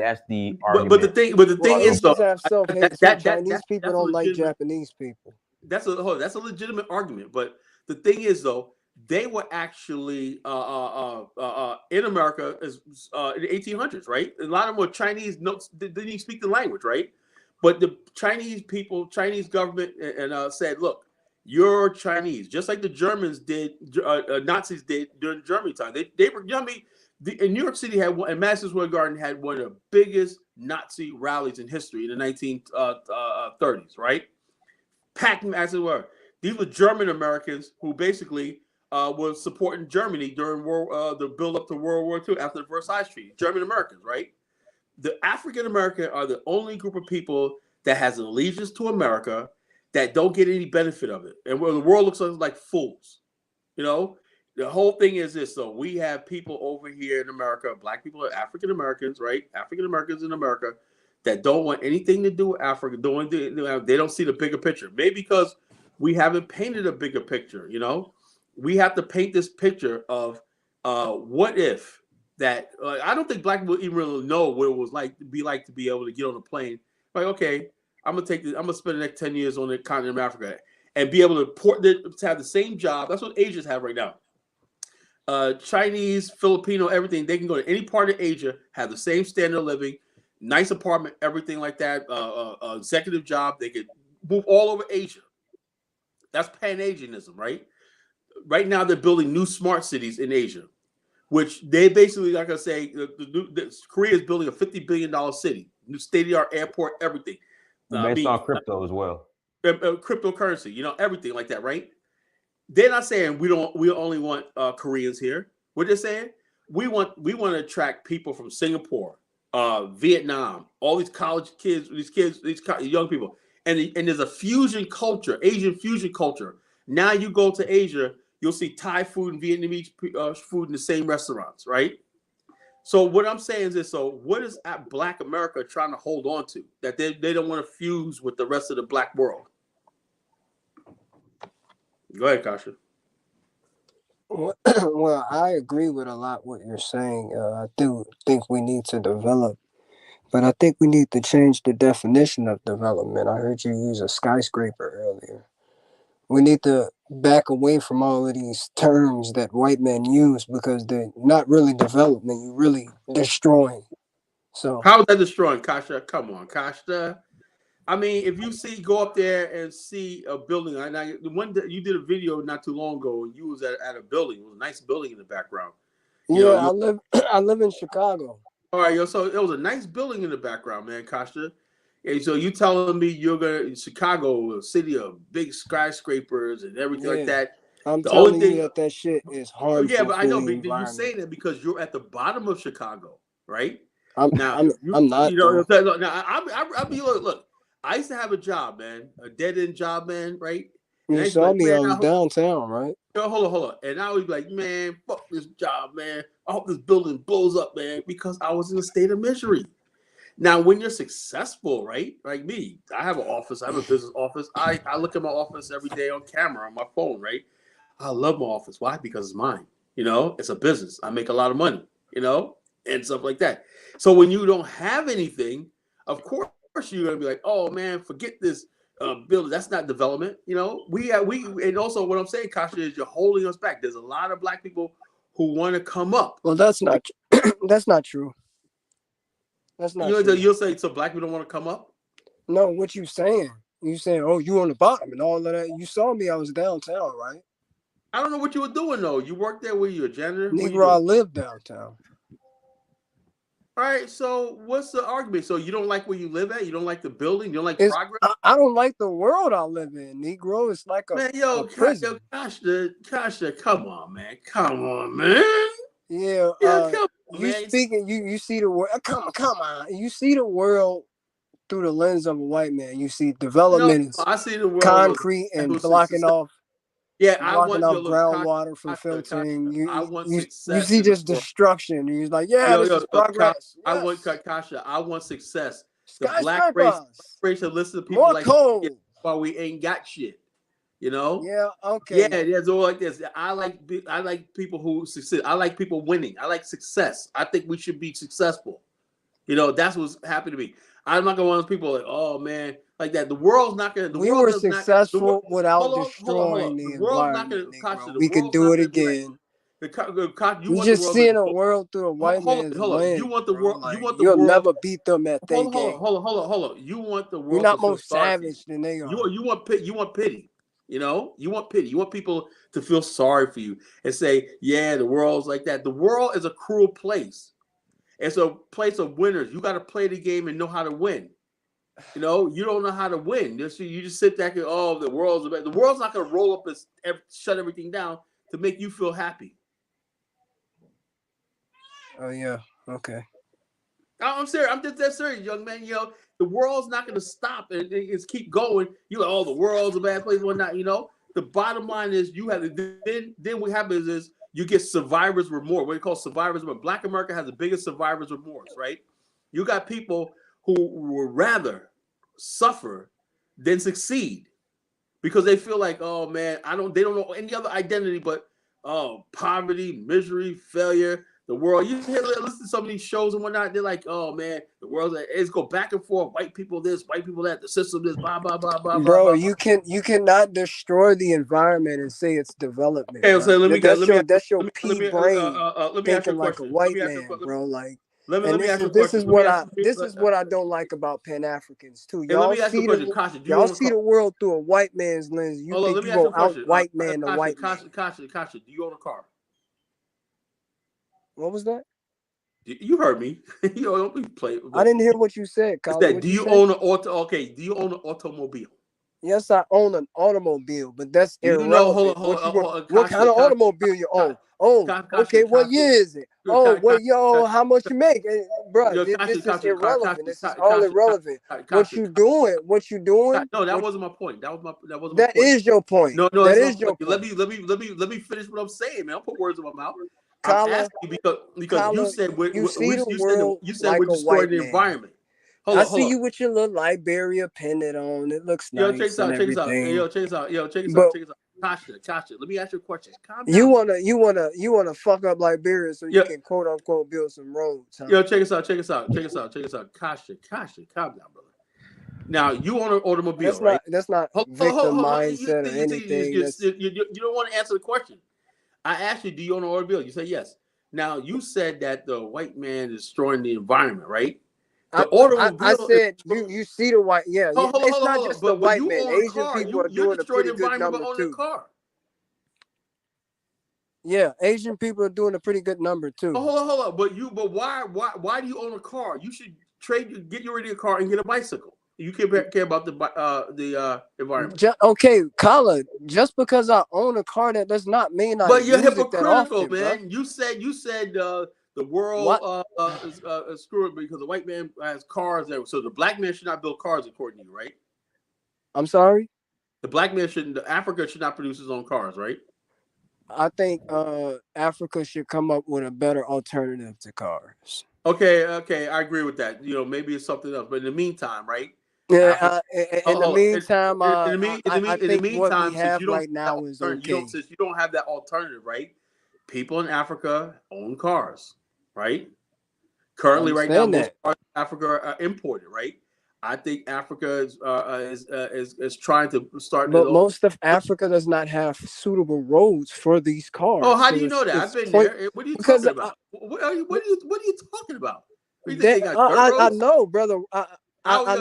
argument. But the thing is, Asians have self-hate too. Chinese people don't like Japanese people. That's a legitimate argument. But the thing is, though, they were actually in America in the 1800s, right? A lot of them were Chinese. Notes didn't even speak the language, right? But the Chinese people, Chinese government, and said, look, you're Chinese, just like the Germans did, Nazis did during Germany time. They were, in New York City had one, and Madison Square Garden had one of the biggest Nazi rallies in history in the 1930s, right? Packed Madison Square. These were German Americans who basically were supporting Germany during the build up to World War II after the Versailles Treaty. German Americans, right? The African American are the only group of people that has an allegiance to America that don't get any benefit of it, and where the world looks like fools. The whole thing is this: though, we have people over here in America, Black people, African Americans, right? African Americans in America that don't want anything to do with Africa. They don't see the bigger picture. Maybe because we haven't painted a bigger picture. We have to paint this picture of what if that. I don't think Black people even really know what it was like to be able to get on a plane. Like, okay, I'm gonna spend the next 10 years on the continent of Africa and be able to have the same job. That's what Asians have right now. Chinese, Filipino, everything. They can go to any part of Asia, have the same standard of living, nice apartment, everything like that. Executive job. They could move all over Asia. That's Pan-Asianism, right? Right now, they're building new smart cities in Asia, which they basically, like I say, Korea is building a $50 billion city, new state-of-the-art airport, everything. Based on crypto as well. Cryptocurrency, everything like that, right? They're not saying we only want Koreans here. What they're saying, we want to attract people from Singapore, Vietnam, all these college kids, these young people, and there's a fusion culture, Asian fusion culture. Now you go to Asia, you'll see Thai food and Vietnamese food in the same restaurants, right? So what I'm saying is this: so what is Black America trying to hold on to that they don't want to fuse with the rest of the Black world? Go ahead, Kasha. Well, I agree with a lot what you're saying. I do think we need to develop, but I think we need to change the definition of development. I heard you use a skyscraper earlier. We need to back away from all of these terms that white men use because they're not really development. You're really destroying. So how is that destroying, Kasha? Come on, Kasha. I mean, if you go up there and see a building, the one that you did a video not too long ago, and you was at a building. It was a nice building in the background. I live in Chicago. All right, so it was a nice building in the background, man, Kasha. And so you telling me you're gonna Chicago, a city of big skyscrapers and everything like that. I'm The only telling you thing, that shit is oh yeah, harmful but I for know, the but you say environment. that because you're at the bottom of Chicago, right? I'm Now, I'm I'm not you know, though. now I be look. I used to have a job, man, a dead end job, man, right? And You I used to be saw like, me. I man, was downtown, right? hold on, and I was like, man, fuck this job, man. I hope this building blows up, man, because I was in a state of misery. Now, when you're successful, right? Like me, I have an office. I have a business office. I look at my office every day on camera on my phone, right? I love my office. Why? Because it's mine. You know, it's a business. I make a lot of money, you know, and stuff like that. So when you don't have anything, of course you're gonna be like, oh man, forget this building. That's not development. You know, we and also what I'm saying, Kasha, is you're holding us back. There's a lot of black people who want to come up. Well, that's not that's not true. That's not You know, true. you'll say so black people don't want to come up. No, what you saying? You saying, oh, you on the bottom and all of that. You saw me. I was downtown, right? I don't know what you were doing though. You worked there. Were you a janitor? What you Negro, I doing? live downtown. All right. So what's the argument? So you don't like where you live at? You don't like the building? You don't like It's progress? I don't like the world I live in, Negro. It's like Man, a prison. Kasha, come on, man. Come on, man. Yeah, Yeah, come on, you man. speaking, you see the world. Come on. You see the world through the lens of a white man. You see No, development is I see the world concrete of and who's success. Yeah, I want yo look, groundwater for Kasha, filtering. I want You success see in the just world. destruction. And you're like, yeah, this is progress. I want Yes, Kasha. I want success. The skyscrapers, black race to listen to people more like coal. while we ain't got shit. You know? Yeah, Yeah, okay. there's all like this. I like people who succeed. I like people winning. I like success. I think we should be successful. You know, that's what's happened to me. I'm not gonna want those people like, oh man, like that. The world's not gonna. The We world were does not. The world. successful without Hold on. destroying The the world's not environment, gonna. Kasha, Negro. the We could world's do not it gonna be like. again. You You want the just world to seeing a go. world through a white man's Hold on. You lens, want the bro. world. You Like want the you'll world. never beat them at their game. Hold on. You want the You're world to not feel more sorry for you. savage than they are. You want pity. You want pity. You know, you want pity. You want people to feel sorry for you and say, "Yeah, the world's like that." The world is a cruel place. It's a place of winners. You got to play the game and know how to win. You know, you don't know how to win. You just sit there and oh, the world's not going to roll up and shut everything down to make you feel happy. Oh yeah, okay. I'm serious. I'm just that serious, young man. You know, the world's not going to stop and it's keep going. You like, oh, the world's a bad place, whatnot. You know, the bottom line is you have then what happens is you get survivor's remorse. What they call survivor's remorse. Black America has the biggest survivor's remorse, right? You got people who would rather suffer than succeed because they feel like, oh man, they don't know any other identity but poverty, misery, failure. The world. You listen to some of these shows and whatnot. They're like, oh man, the world's like, it's go back and forth. White people this, white people that. The system this. Blah blah blah blah blah Bro, blah. you cannot destroy the environment and say it's development, Okay, bro. so That's your let pea me brain let me ask you thinking a like a question. Let white me ask you man, bro. Like, let and me ask you a this question. is what I don't like about Pan Africans too. Let me ask you a question. Kasha, do you Y'all own a see car? the world through a white man's lens. You Hold on, think let me you ask you gonna a out question. white man the white man? Kasha, do you own a car? What was that? You heard me. You don't be playing. I didn't hear what you said, It's Colin. that. What Do you you say? own an auto? Okay. Do you own an automobile? Yes, I own an automobile, but that's Do you know? irrelevant. What kind of Kasha, automobile you own? Oh, okay. What year is it? Oh, what yo? How much you make, bro? This is irrelevant. This is all irrelevant. What you doing? What you doing? No, that wasn't my point. That wasn't my That point. is your point. No, That that's my is your point. point. Let me finish what I'm saying, man. Don't put words in my mouth. I'm Kala, asking you because you Kala, said you see the world you said like we're a destroying white the man. environment. I Hold see on. you with your little Liberia pendant on. It looks Yo, check nice this and out. Check this out. everything. Yo, check this out. Yo, check this out. But Check this out. Kasha, let me ask you a question. Calm you down. wanna fuck up Liberia so you Yo, can quote unquote build some roads, huh? yo, check this out. Check this out. Check this out. Check this out. Kasha, calm down, brother. Now you own an automobile, right? That's not victim mindset or anything. You don't want to answer the question. I asked you, do you own an automobile? You say yes. Now you said that the white man is destroying the environment, right? The I automobile is. said you see the white it's not Hold on. just the But white you man. own a Asian car. people are You're doing a destroying the pretty good environment by number owning a too. car. Yeah, Asian people are doing a pretty good number too. Hold on. But why do you own a car? You should get rid of your car and get a bicycle. You care about the environment. Okay, Kala, just because I own a car, that does not mean I But you're use it that hypocritical, often, man. bro. You said the world What? is screwed because the white man has cars. So the black man should not build cars, according to you, right? I'm sorry. The black man shouldn't. Africa should not produce his own cars, right? I think Africa should come up with a better alternative to cars. Okay, I agree with that. You know, maybe it's something else. But in the meantime, right? Africa. Yeah. In the meantime, In the think what we meantime, since have you don't right now is okay. since you don't have that alternative, right? People in Africa own cars, right? I Currently, right now, understand most that. cars in Africa are imported, right? I think Africa is trying to start. But most of Africa does not have suitable roads for these Oh, cars. how do So you know that? I've it's been point there. What are you because talking about? What are you talking about? What do you think that they got dirt I roads? know, brother. I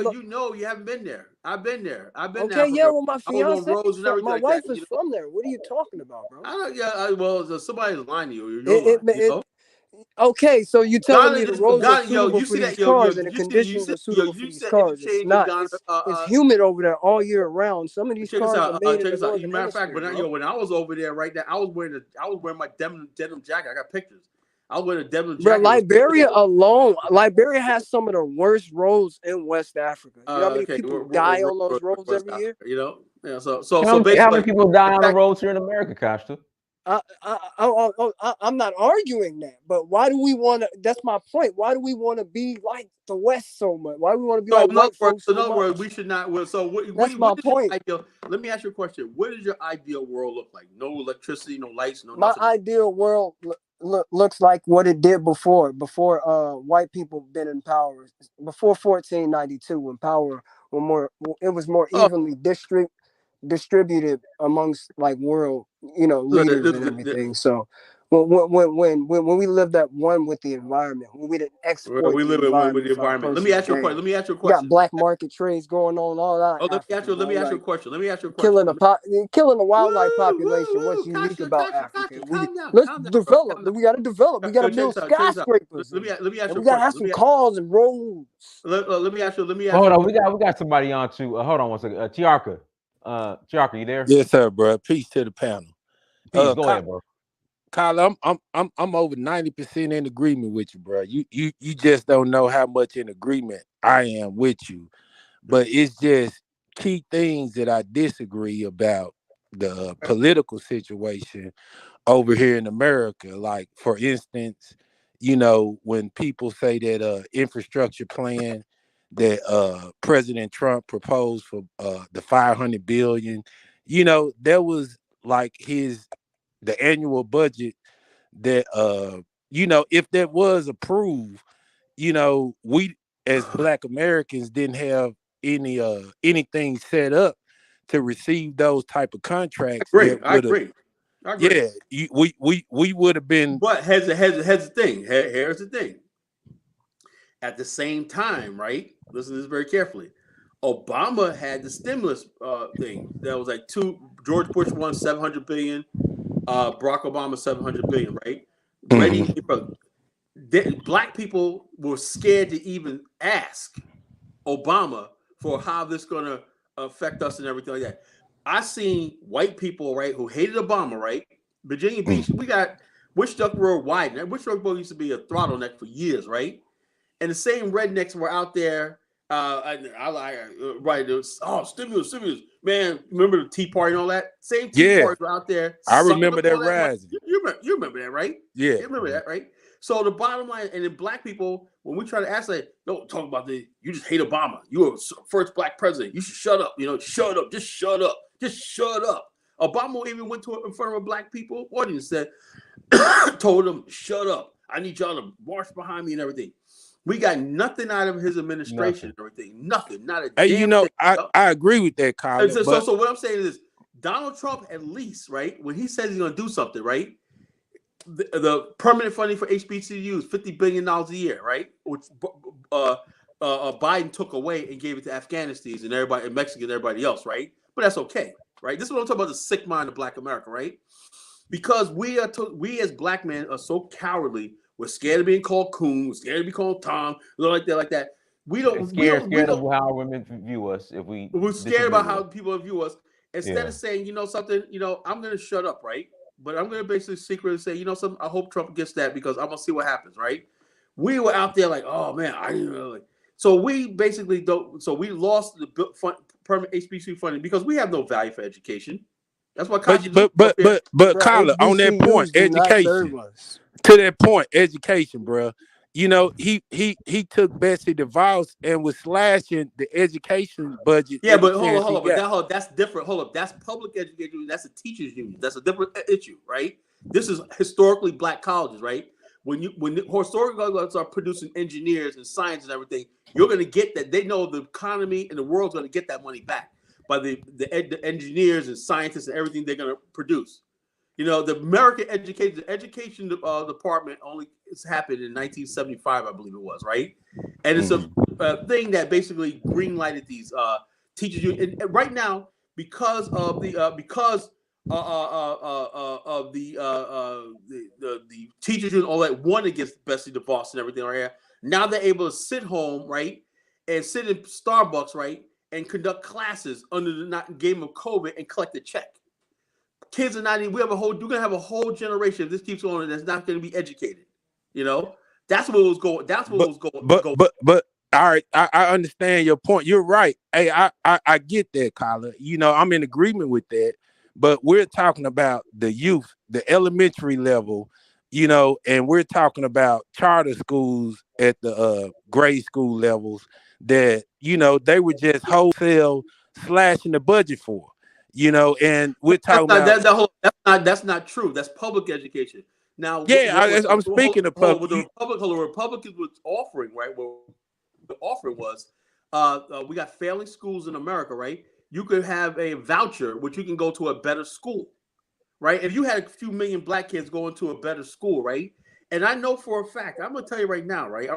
know. You know you haven't been there. I've been there. I've been to Okay, yeah. Africa. Well, my I was on fiance roads is and from. everything My like that. wife is You know, from there. What are you talking about, bro? I don't. Yeah. Well, somebody's lying to you. Or you're It, lying. it, You it know, okay, so you telling Ghana me the just roads are Ghana. suitable You for see that? these cars and the Did you see? conditions are suitable for You these said in the cars? It's change of not. Ghana. It's humid over there all year round. Some of these Check this cars are out. made in Check the this out. northern Matter of fact, hemisphere, bro. when I was over there right now, I was wearing my denim jacket. I got pictures. I was wearing a denim Bro, jacket. It was Liberia alone, Liberia has some of the worst roads in West Africa. You know how many okay. people die on those roads West every Africa, year? you know. Yeah. So How many basically, people die the on the fact. roads here in America, Costa? I'm not arguing that, but why do we want to? That's my point. Why do we want to be like the West so much? Why do we want to be like white folks so much? We should not. Well, so That's my what is your point. ideal? Let me ask you a question. What does your ideal world look like? No electricity, no lights, no My nothing. ideal world looks like what it did before white people been in power, before 1492, when power it was more Oh, evenly distributed amongst like world leaders and everything. So when we lived at one with the environment, when we didn't exploit we the live with environment the for our environment. Let me personal ask you a question. gain. Let me ask you a We got question. black market trades going on all out Oh, of Africa, let bro. me ask you Like a question. Let me ask you a question. killing the wildlife population. What's Woo! unique Kasha, about Africa? calm down, Let's bro. develop. Calm down. We got to develop. We got to Check build this out. Check this out. skyscrapers, Let me ask and you a we got to question. have some cars and roads. Let me ask you. Let me ask Hold you. on, we got somebody on too. Hold on one second. Tiarka, Tiarka, you there? Yes, sir, bro. Peace to the panel. Peace. Go ahead, bro. Kyle, I'm over 90% in agreement with you, bro. You just don't know how much in agreement I am with you. But it's just key things that I disagree about the political situation over here in America. Like, for instance, when people say that infrastructure plan that President Trump proposed for the 500 billion, that was like the annual budget that if that was approved, we as Black Americans didn't have anything set up to receive those type of contracts that I would have. agree. I agree. Yeah, we would have been. But here's the thing. Here's the thing. At the same time, right? Listen to this very carefully. Obama had the stimulus thing that was like George Bush won 700 billion, Barack Obama 700 billion, right? Ready, black people were scared to even ask Obama for how this going to affect us and everything like that. I seen white people, right, who hated Obama, right? Virginia Beach, we got Witchduck Road wide. Witchduck Road used to be a throttle neck for years, right? And the same rednecks were out there. Stimulus, man. Remember the Tea Party and all that? Same Tea Parties were out there. I remember that rising. You remember that, right? Yeah, you remember that, right? So the bottom line, and then black people, when we try to ask, like, don't talk about you just hate Obama. You were first black president. You should shut up. Shut up. Just shut up. Just shut up. Obama even went in front of a black people audience, said, told them, shut up. I need y'all to march behind me and everything. We got nothing out of his administration and everything. Nothing. Not a damn thing. I agree with that, Kyle. So what I'm saying is, Donald Trump, at least, right, when he says he's going to do something, right, the permanent funding for HBCUs, $50 billion a year, right, which Biden took away and gave it to Afghanistan and everybody, and Mexico and everybody else, right? But that's okay, right? This is what I'm talking about, the sick mind of Black America, right? Because we as black men are so cowardly. We're scared of being called coon. We're scared of being called Tom. Like that. We don't. Scared We of don't. how women view us if we We're scared disagree about with how us. people view us. Instead Yeah. of saying, you know something, I'm going to shut up, right? But I'm going to basically secretly say, something. I hope Trump gets that because I'm going to see what happens, right? We were out there like, oh man, I didn't really. So we basically don't. So we lost the permanent HBCU funding because we have no value for education. That's what But Constitution. Kyler, on that point, HBCUs do not serve education. us. To that point, education, bro. He took Betsy DeVos and was slashing the education budget Yeah, every but hold on, chance he hold on. got. But that's different. Hold up, that's public education. That's a teachers union. That's a different issue, right? This is historically black colleges, right? When historical colleges are producing engineers and science and everything, you're going to get that. They know the economy and the world's going to get that money back by the engineers and scientists and everything they're going to produce. The American education department only happened in 1975, I believe it was, right? And it's a thing that basically greenlighted these teachers union. And right now, because of the teachers union, all that won against Bessie DeVos and everything right here. Now they're able to sit home, right, and sit in Starbucks, right, and conduct classes under the game of COVID and collect a check. Kids are not even. You're gonna have a whole generation if this keeps going that's not gonna be educated. That's what was going. That's what was going. But all right, I understand your point. You're right. Hey, I get that, Kyler. I'm in agreement with that. But we're talking about the youth, the elementary level, and we're talking about charter schools at the grade school levels that they were just wholesale slashing the budget for. And we're talking about that's not true. That's public education. Now, I'm speaking of public. What the Republicans was offering, right? What the offer was, we got failing schools in America, right? You could have a voucher, which you can go to a better school, right? If you had a few million black kids going to a better school, right? And I know for a fact, I'm gonna tell you right now, right?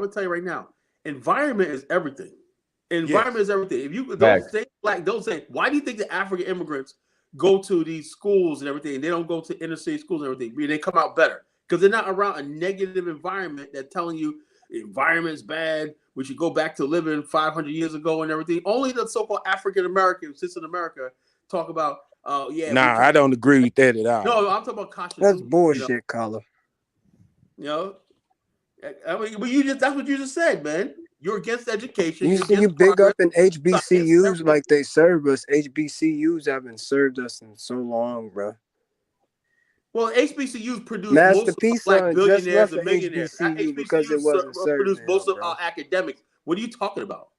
Environment is everything. Environment is everything. If you don't stay black, don't say, why do you think the African immigrants go to these schools and everything, and they don't go to inner city schools and everything? They come out better because they're not around a negative environment that's telling you the environment's bad. We should go back to living 500 years ago and everything. Only the so-called African Americans, since in America, talk about, I don't agree with that at all. No, I'm talking about conscious. That's bullshit, Colin. I mean, but that's what you just said, man. You're against education. You big up in HBCUs like they serve us. HBCUs haven't served us in so long, bro. Well, HBCUs produce Master most of P black just billionaires left and millionaires. HBCU because it wasn't served. Produce most of our academics. What are you talking about?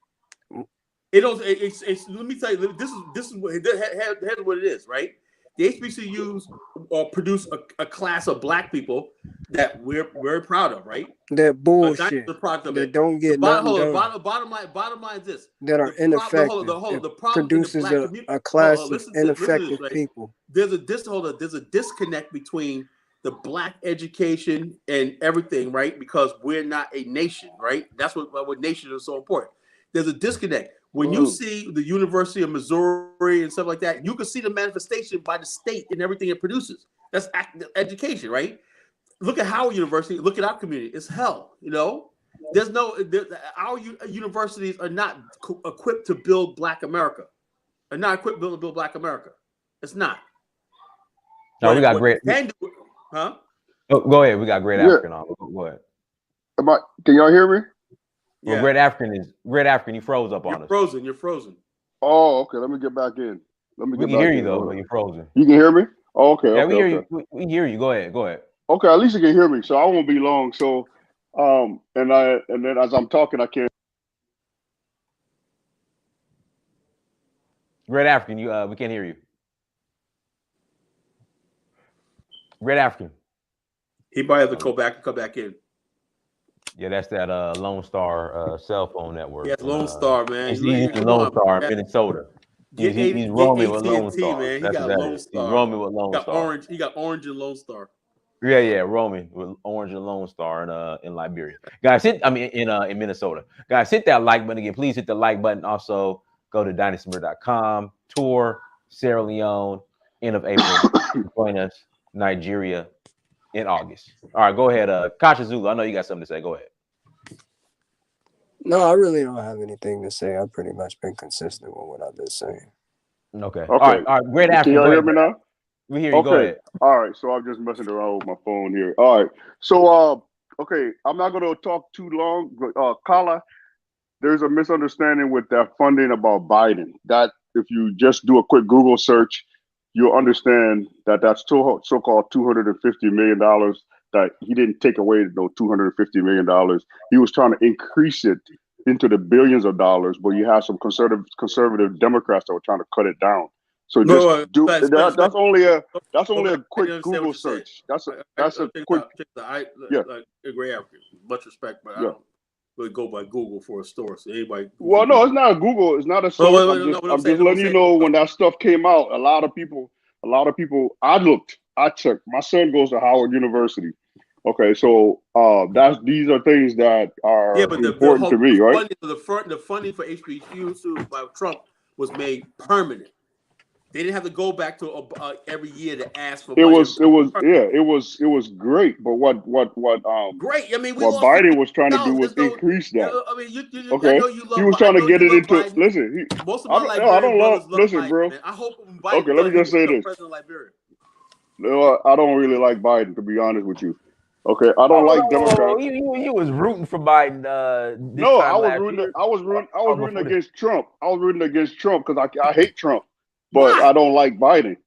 It don't. Let me tell you. This is what it is, right? The HBCUs produce a class of black people that we're very proud of, right? That bullshit. That don't get nothing done. Bottom line is this: that are ineffective. The problem produces a class of ineffective people. There's a disconnect between the black education and everything, right? Because we're not a nation, right? That's what nation is so important. There's a disconnect. When you see the University of Missouri and stuff like that, you can see the manifestation by the state and everything it produces. That's education, right? Look at Howard University. Look at our community. It's hell, our universities are not equipped to build Black America. Are not equipped to build Black America. It's not. No, we got great. Huh? Oh, go ahead. We got great African on. Go ahead. Can y'all hear me? Well, Great African. You froze up on us. You're frozen. Oh, okay. Let me get back in. We can hear you though, but you're frozen. You can hear me? Oh, okay. Yeah, we hear you. We hear you. Go ahead. Okay, at least you can hear me, so I won't be long. So, and then as I'm talking, I can't. Great African, we can't hear you. Great African. He might have to come back in. Yeah, that's that Lone Star cell phone network. Yeah, Lone Star, man. He's Lone Star in Minnesota. He's roaming with Lone Star. Man. He got Lone Star. He's roaming with Lone Star. He got Orange and Lone Star. Yeah, roaming with Orange and Lone Star in Liberia. Guys, in Minnesota. Guys, hit that like button again. Please hit the like button. Also, go to dynastymurder.com. Tour Sierra Leone, end of April. Join us, Nigeria, in August. All right, go ahead. Kasha Zulu, I know you got something to say. Go ahead. No, I really don't have anything to say. I've pretty much been consistent with what I've been saying. Okay. Okay. All right. Great Can African. y'all Go hear ahead. me now? We hear you. Go Okay. ahead. All right. So I'm just messing around with my phone here. All right. So okay, I'm not gonna talk too long. But Kala, there's a misunderstanding with that funding about Biden. That if you just do a quick Google search, you'll understand that that's so-called $250 million. That he didn't take away those $250 million. He was trying to increase it into the billions of dollars, but you have some conservative Democrats that were trying to cut it down. So just No, do but that. That's but only I a quick didn't understand what Google you said. search. That's a quick Check it out. yeah Like a gray African. Much respect, but I yeah. don't really go by Google for a store. So anybody Well, can no, do. it's not a Google. It's not a Oh, source. no, what I'm I'm saying, just what I'm letting you saying. know when that stuff came out. A lot of people. I checked. My son goes to Howard University. Okay, so these are things that Yeah, are but important to me, right? the funding for HBCUs by Trump was made permanent. They didn't have to go back to every year to ask for money. It was great. But Great. I mean, we what lost Biden was trying to do $50. was There's no. increase that. I mean, I Okay, know you he love. was I trying to know get you it love into. Biden. Listen, Most of I my don't. I Liberian don't love. brothers love Listen, Biden, bro. man. I hope when Okay, Biden's let me done, he just say becomes this. president of Liberia. No, I don't really like Biden, to be honest with you. Okay, I don't like Oh, Democrats. you was rooting for Biden this No, time last year. I was Or rooting before the. against Trump. I was rooting against Trump because I hate Trump, but Why? I don't like Biden.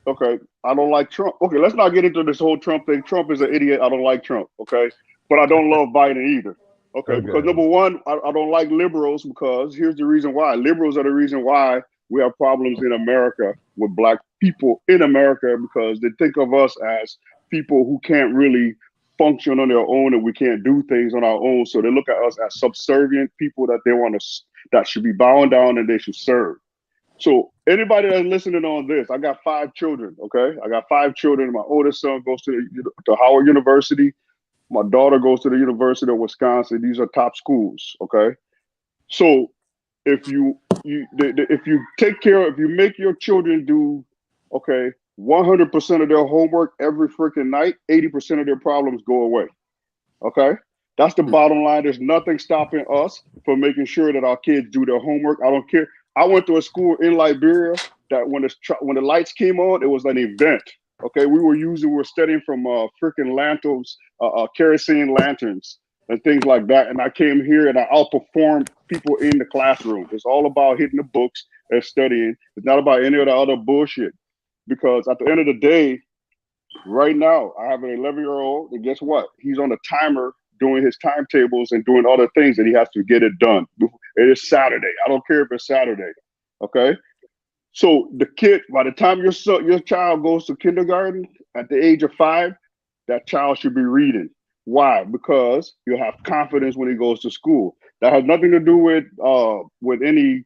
Okay, I don't like Trump. Okay, let's not get into this whole Trump thing. Trump is an idiot. I don't like Trump. Okay, but I don't love Biden either. Okay, because Okay. number one, I don't like liberals because here's the reason why. Liberals are the reason why we have problems in America with black people in America because they think of us as people who can't really function on their own and we can't do things on our own. So they look at us as subservient people that they want to that should be bowing down and they should serve. So anybody that's listening on this, I got 5 children. Okay, I got 5 children. My oldest son goes to Howard University. My daughter goes to the University of Wisconsin. These are top schools. Okay, so if you take care, if you make your children do, okay, 100% of their homework every freaking night, 80% of their problems go away. Okay, that's the bottom line. There's nothing stopping us from making sure that our kids do their homework. I don't care. I went to a school in Liberia that when the lights came on, it was an event. Okay, we were studying from freaking lanterns, kerosene lanterns, and things like that. And I came here and I outperformed people in the classroom. It's all about hitting the books and studying. It's not about any of the other bullshit. Because at the end of the day, right now, I have an 11-year-old, and guess what? He's on a timer doing his timetables and doing other things that he has to get it done. It is Saturday. I don't care if it's Saturday. Okay. So the kid, by the time your child goes to kindergarten at the age of 5, that child should be reading. Why? Because you'll have confidence when he goes to school. That has nothing to do with any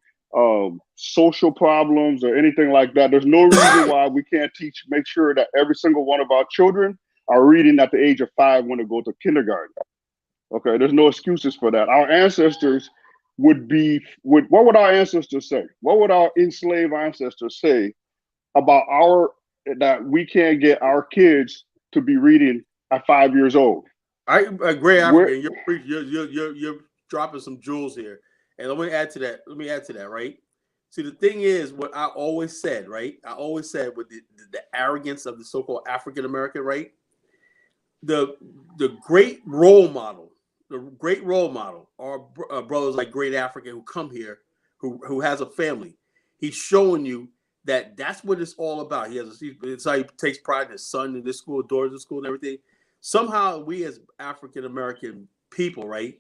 social problems or anything like that. There's no reason why we can't make sure that every single one of our children are reading at the age of 5 when they go to kindergarten. Okay, there's no excuses for that. Our ancestors what would our ancestors say? What would our enslaved ancestors say about that we can't get our kids to be reading at 5 years old? I agree, Where African. You're dropping some jewels here, and let me add to that. Right. See, the thing is, what I always said, right? I always said with the arrogance of the so-called African American, right? The great role model, are brothers like Great African who come here, who has a family. He's showing you that that's what it's all about. It's how he takes pride in his son in this school, daughters in school, and everything. Somehow, we as African American people, right?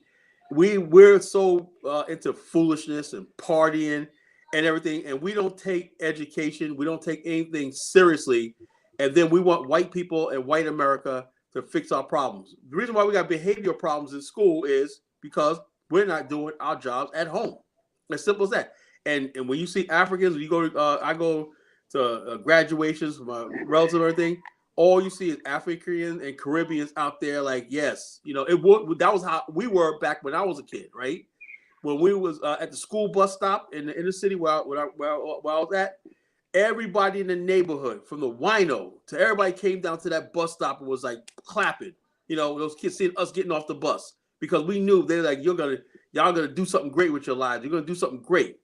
We're so into foolishness and partying and everything, and we don't take education, we don't take anything seriously, and then we want white people and white America to fix our problems. The reason why we got behavioral problems in school is because we're not doing our jobs at home. As simple as that. And when you see Africans, when you go to I go to graduations from my relatives and everything, all you see is African and Caribbeans out there. Like, yes, that was how we were back when I was a kid, right? When we was at the school bus stop in the inner city where I was at, everybody in the neighborhood, from the wino to everybody, came down to that bus stop and was like clapping. Those kids seeing us getting off the bus because we knew they're like, you're gonna Y'all gonna do something great with your lives. You're gonna do something great.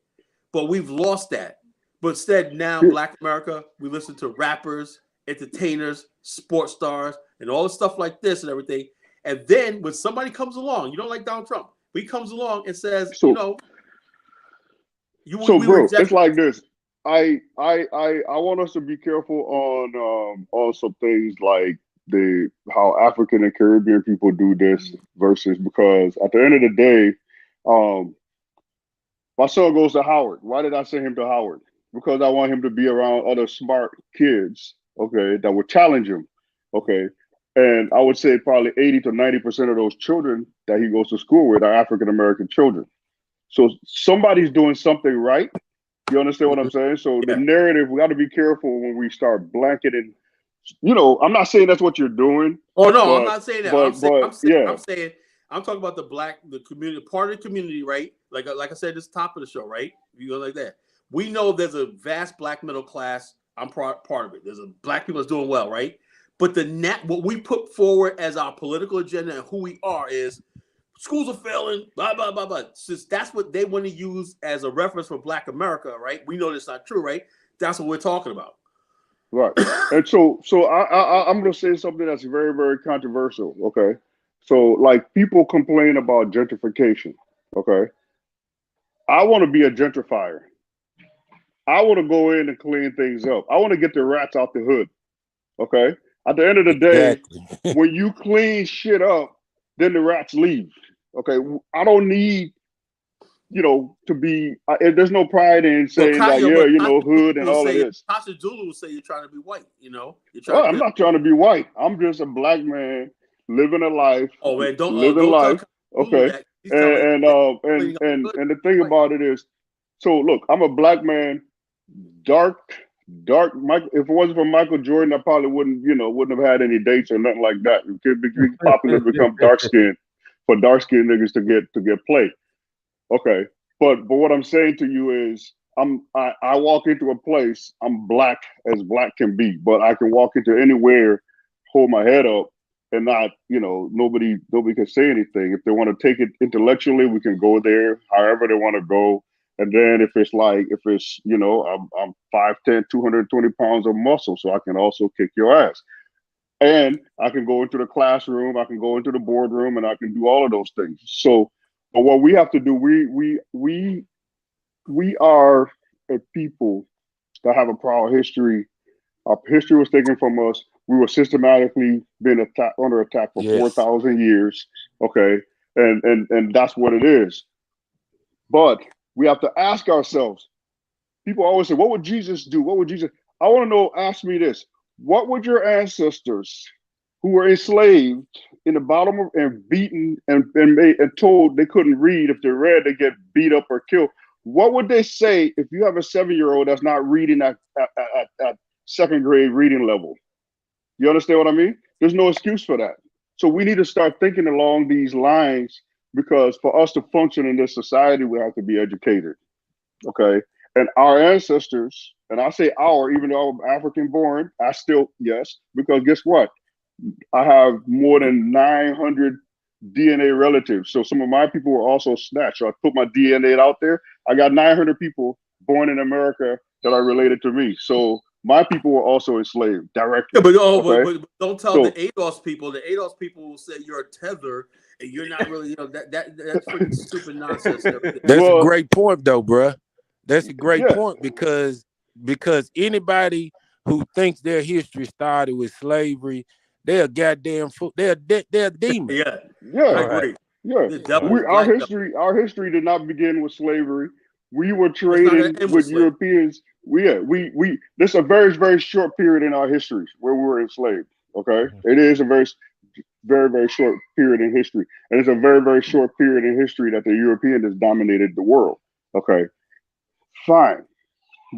But we've lost that. But instead, now Black America, we listen to rappers, entertainers, sports stars, and all the stuff like this and everything. And then when somebody comes along, you don't like Donald Trump, but he comes along and says, So, you know, so we bro, reject it's like this. I want us to be careful on some things like how African and Caribbean people do this versus, because at the end of the day, my son goes to Howard. Why did I send him to Howard? Because I want him to be around other smart kids, okay, that would challenge him, okay. And I would say probably 80 to 90% of those children that he goes to school with are African American children. So somebody's doing something right. You understand what I'm saying? So the narrative, we got to be careful when we start blanketing. You know, I'm not saying that's what you're doing. Oh no, I'm but, not saying that. but I'm saying I'm talking about the community, part of the community, right? Like I said, this top of the show, right? You go like that. We know there's a vast black middle class. I'm part of it. There's a black people that's doing well, right? But what we put forward as our political agenda and who we are is schools are failing, blah blah blah blah. Since that's what they want to use as a reference for Black America, right? We know that's not true, right? That's what we're talking about. Right. And so I'm going to say something that's very, very controversial. Okay. So like people complain about gentrification. Okay. I want to be a gentrifier. I want to go in and clean things up. I want to get the rats out the hood. Okay. At the end of the day, when you clean shit up, then the rats leave. Okay. I don't need, you know, to be, there's no pride in saying that, yeah, you know, hood and all of this. Tasha Zulu will say you're trying to be white, you know? I'm not trying to be white. I'm just a black man living a life. Oh man, don't life. Okay. And the thing about it is, so look, I'm a black man, dark. If it wasn't for Michael Jordan, I probably wouldn't have had any dates or nothing like that. It could be popular to become dark skinned for dark skinned niggas to get play. Okay. But what I'm saying to you is I walk into a place, I'm black as black can be, but I can walk into anywhere, hold my head up, and not, nobody can say anything. If they want to take it intellectually, we can go there, however they want to go. And then if it's I'm 5'10", 220 pounds of muscle, so I can also kick your ass. And I can go into the classroom, I can go into the boardroom, and I can do all of those things. So, but what we have to do, we are a people that have a proud history. Our history was taken from us. We were systematically being under attack for 4,000 years. Okay, and that's what it is. But we have to ask ourselves. People always say, "What would Jesus do? What would Jesus?" I want to know. Ask me this: what would your ancestors, who were enslaved in the bottom of and beaten and told they couldn't read, if they read, they get beat up or killed? What would they say if you have a 7-year-old that's not reading at second grade reading level? You understand what I mean? There's no excuse for that. So we need to start thinking along these lines, because for us to function in this society, we have to be educated. Okay. And our ancestors, and I say our, even though I'm African born, I still, yes, because guess what? I have more than 900 DNA relatives. So some of my people were also snatched. So I put my DNA out there. I got 900 people born in America that are related to me. So my people were also enslaved directly. Yeah, but don't tell the ADOS people. The ADOS people will say you're a tether and you're not really, that's freaking stupid nonsense. That's a great point, though, bruh. That's a great point, because anybody who thinks their history started with slavery, they're a goddamn fool. They're a demon. I agree. Our history did not begin with slavery. We were trading with Europeans. This is a very, very short period in our history where we were enslaved. Okay, it is a very, very, very short period in history, and it's a very, very short period in history that the European has dominated the world. Okay, fine,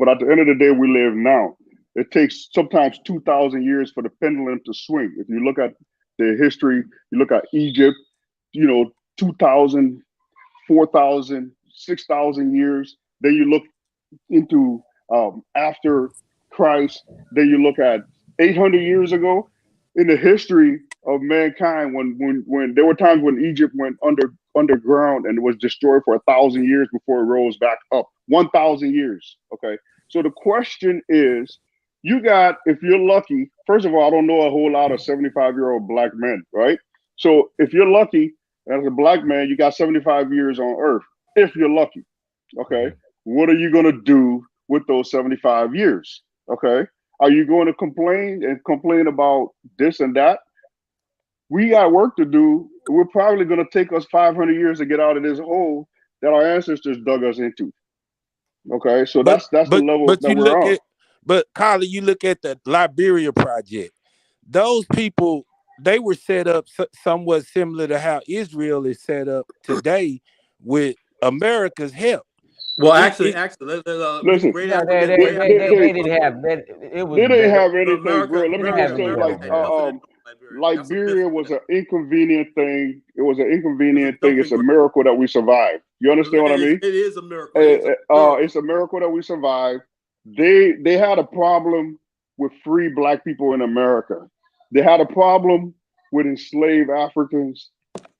but at the end of the day, we live now. It takes sometimes 2,000 years for the pendulum to swing. If you look at the history, you look at Egypt, 2,000, 4,000, 6,000 years. Then you look into after Christ. Then you look at 800 years ago. In the history, of mankind when there were times when Egypt went underground and was destroyed for 1,000 years before it rose back up. 1,000 years. Okay. So the question is, you got, if you're lucky, first of all, I don't know a whole lot of 75-year-old black men, right? So if you're lucky as a black man, you got 75 years on earth. If you're lucky. Okay. What are you gonna do with those 75 years? Okay. Are you going to complain about this and that? We got work to do. We're probably going to take us 500 years to get out of this hole that our ancestors dug us into. Okay, so that's the level that you we're look on. But Kylie, you look at the Liberia project. Those people, they were set up somewhat similar to how Israel is set up today with America's help. Well, actually, listen, great they African. didn't have anything, bro. Let me just tell you, like, Liberia was an inconvenient thing. It was an inconvenient thing. It's a miracle that we survived. You understand what I mean? It is a miracle. It's a miracle that we survived. They had a problem with free black people in America. They had a problem with enslaved Africans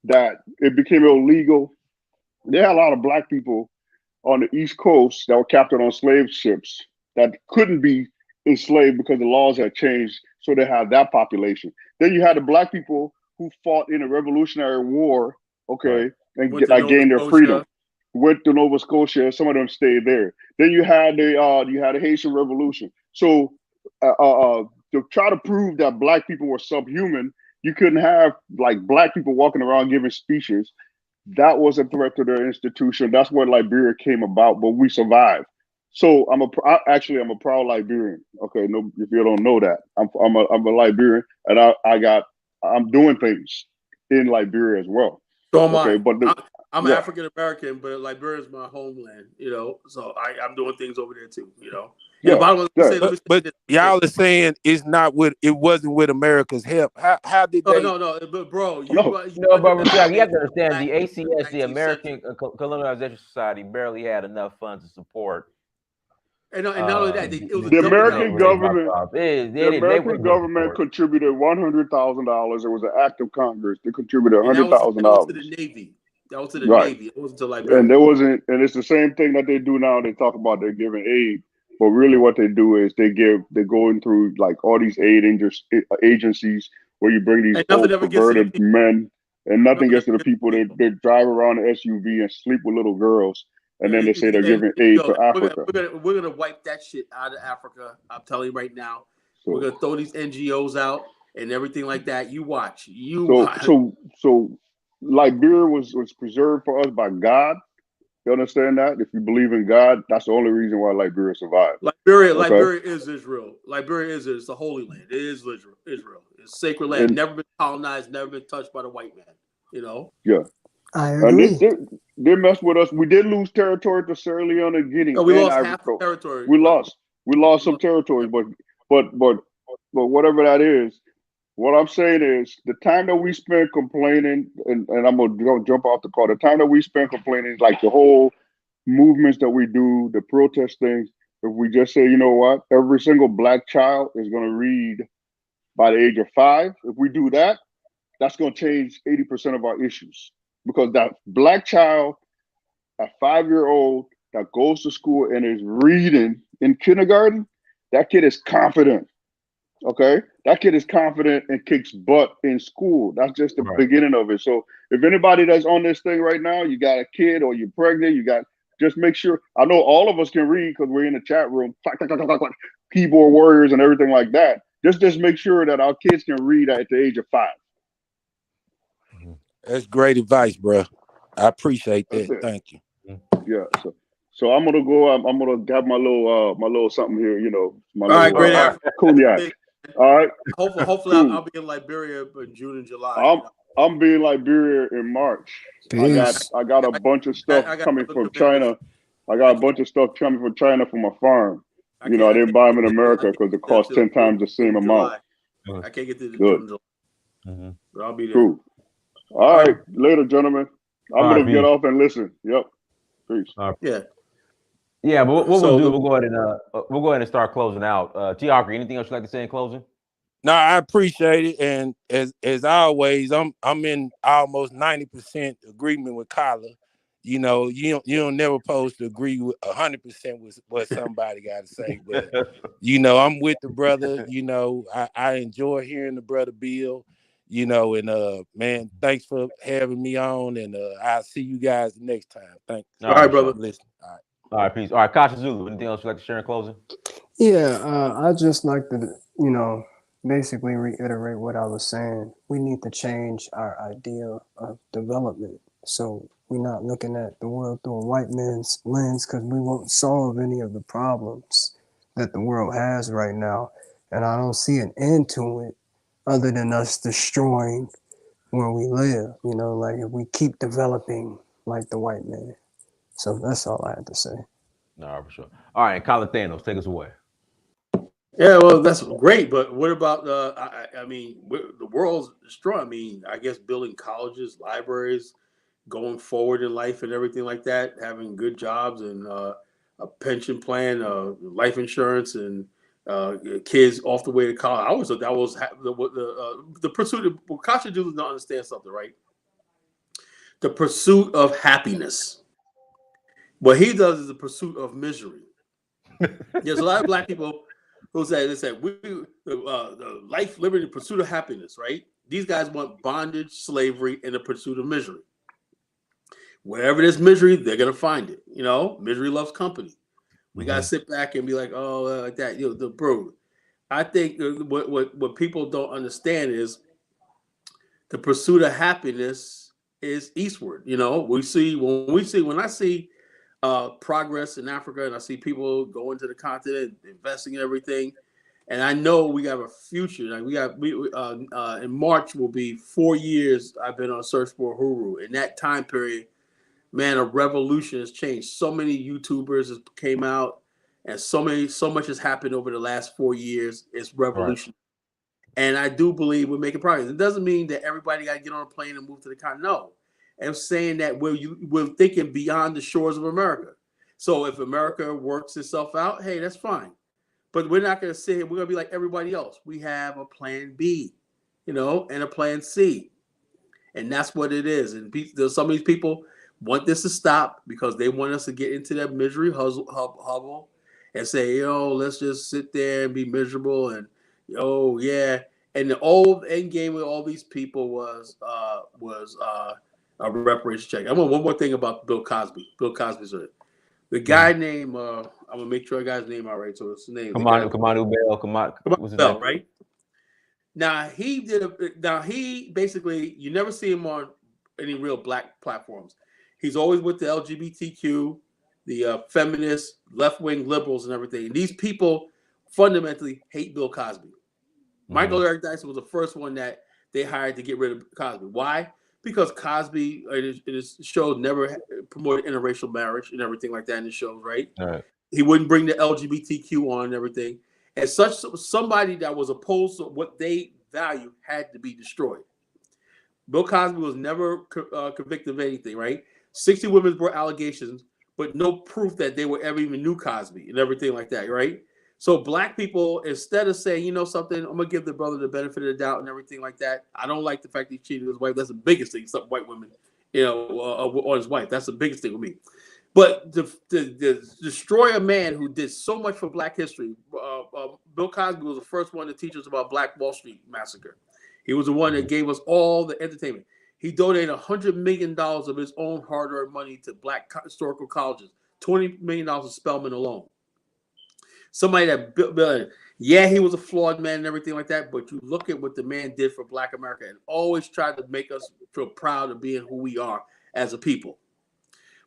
that it became illegal. They had a lot of black people on the East Coast that were captured on slave ships that couldn't be enslaved because the laws had changed. So they had that population. Then you had the black people who fought in a Revolutionary War, okay, and gained their freedom. Went to Nova Scotia. Some of them stayed there. Then you had the Haitian Revolution. So to try to prove that black people were subhuman, you couldn't have like black people walking around giving speeches. That was a threat to their institution. That's what Liberia came about, but we survived. So I'm a proud Liberian. Okay, no, if you don't know that, I'm a Liberian, and I'm doing things in Liberia as well. So am I. But I'm African American, but Liberia is my homeland. You know, so I'm doing things over there too. You know. But y'all are saying it wasn't with America's help. How did they? No, but bro, you have to understand the ACS, the American Colonization Society, barely had enough funds to support. And not only that, it was the American government contributed $100,000. It was an act of Congress. They contributed $100,000. That was to the Navy. That was to the Navy. It wasn't to Liberia. And it's the same thing that they do now. They talk about they're giving aid. But really what they do is they're going through like all these aid agencies where you bring these old perverted men and nothing gets to the people. They drive around an SUV and sleep with little girls. And then they say they're giving aid to Africa. We're gonna wipe that shit out of Africa. I'm telling you right now. So, we're gonna throw these NGOs out and everything like that. You watch. So Liberia was preserved for us by God. You understand that? If you believe in God, that's the only reason why Liberia survived. Liberia is Israel. Liberia is the Holy Land. It is Israel. It's sacred land. Never been colonized. Never been touched by the white man. You know. Yeah. I agree. They messed with us. We did lose territory to Sierra Leone and Guinea. We lost half the territory. We lost some territories, but whatever that is, what I'm saying is the time that we spend complaining, and I'm gonna jump off the call. The time that we spend complaining, like the whole movements that we do, the protest things. If we just say, you know what, every single black child is gonna read by the age of 5. If we do that, that's gonna change 80% of our issues. Because that black child, a 5-year-old that goes to school and is reading in kindergarten, that kid is confident. Okay? That kid is confident and kicks butt in school. That's just the beginning of it. So if anybody that's on this thing right now, you got a kid or you're pregnant, just make sure. I know all of us can read because we're in the chat room, keyboard warriors and everything like that. Just make sure that our kids can read at the age of 5. That's great advice, bro. I appreciate that. Thank you. Yeah. So I'm gonna go. I'm gonna have my little something here. You know, great cognac. All right. Hopefully, I'll be in Liberia in June and July. I'm being Liberia in March. Peace. I got a bunch of stuff coming from China. I got a bunch of stuff coming from China from my farm. I didn't buy them in America because it costs 10 times the same amount. I can't get to the June. But I'll be there. Cool. All right, later, gentlemen. I'm gonna get off and listen. Yep. Peace. Yeah, but what we'll do, we'll go ahead and start closing out. T. Harker, anything else you'd like to say in closing? No, I appreciate it, and as always, I'm in almost 90% agreement with Kyla. You know, you don't never supposed to agree with 100% with what somebody got to say, but you know, I'm with the brother. You know, I enjoy hearing the brother Bill. You know, and man, thanks for having me on, and I'll see you guys next time. Thanks. All right, brother. For listening. All right. All right, peace. All right, Kasha Zulu. Anything else you'd like to share in closing? Yeah, I just like to, basically reiterate what I was saying. We need to change our idea of development. So we're not looking at the world through a white man's lens, because we won't solve any of the problems that the world has right now. And I don't see an end to it other than us destroying where we live, like if we keep developing like the white man. So that's all I had to say. No, for sure. All right, Colin Thanos, take us away. Yeah, well, that's great, but what about I mean, the world's destroyed. I mean, I guess building colleges, libraries, going forward in life, and everything like that, having good jobs and a pension plan, life insurance, and kids off the way to college. I always thought that was the pursuit of. Well, Kasha doesn't understand something, right? The pursuit of happiness. What he does is the pursuit of misery. There's a lot of black people who say the life, liberty, the pursuit of happiness, right? These guys want bondage, slavery, and the pursuit of misery. Wherever there's misery, they're gonna find it. Misery loves company. We gotta sit back and be like, oh, like that. Bro. I think what people don't understand is the pursuit of happiness is eastward. When I see progress in Africa, and I see people going to the continent, investing in everything, and I know we have a future. Like in March will be 4 years. I've been on search for Uhuru. In that time period, man, a revolution has changed. So many YouTubers came out, and so much has happened over the last 4 years. It's revolution. Right. And I do believe we're making progress. It doesn't mean that everybody got to get on a plane and move to the continent. No. I'm saying that we're thinking beyond the shores of America. So if America works itself out, hey, that's fine. But we're not going to say we're going to be like everybody else. We have a plan B, and a plan C. And that's what it is. And some of these people want this to stop because they want us to get into that misery hubble and say, let's just sit there and be miserable. And, yeah. And the old end game with all these people was a reparations check. I want one more thing about Bill Cosby. Bill Cosby's the guy named I'm gonna make sure I got his name out right. So it's the name. Kamanu Bell, right? Now he basically, you never see him on any real black platforms. He's always with the LGBTQ, the feminists, left-wing liberals, and everything. And these people fundamentally hate Bill Cosby. Michael Eric Dyson was the first one that they hired to get rid of Cosby. Why? Because Cosby in his shows never promoted interracial marriage and everything like that in his shows, right? All right. He wouldn't bring the LGBTQ on and everything. And somebody that was opposed to what they value had to be destroyed. Bill Cosby was never convicted of anything, right? 60 women brought allegations, but no proof that they were ever even knew Cosby and everything like that, right? So black people, instead of saying, something, I'm going to give the brother the benefit of the doubt and everything like that. I don't like the fact that he cheated his wife. That's the biggest thing. Some white women, on his wife. That's the biggest thing with me. But to destroy a man who did so much for black history, Bill Cosby was the first one to teach us about Black Wall Street massacre. He was the one that gave us all the entertainment. He donated $100 million of his own hard-earned money to black historical colleges, $20 million to Spelman alone. Somebody that built, yeah, he was a flawed man and everything like that, but you look at what the man did for Black America and always tried to make us feel proud of being who we are as a people.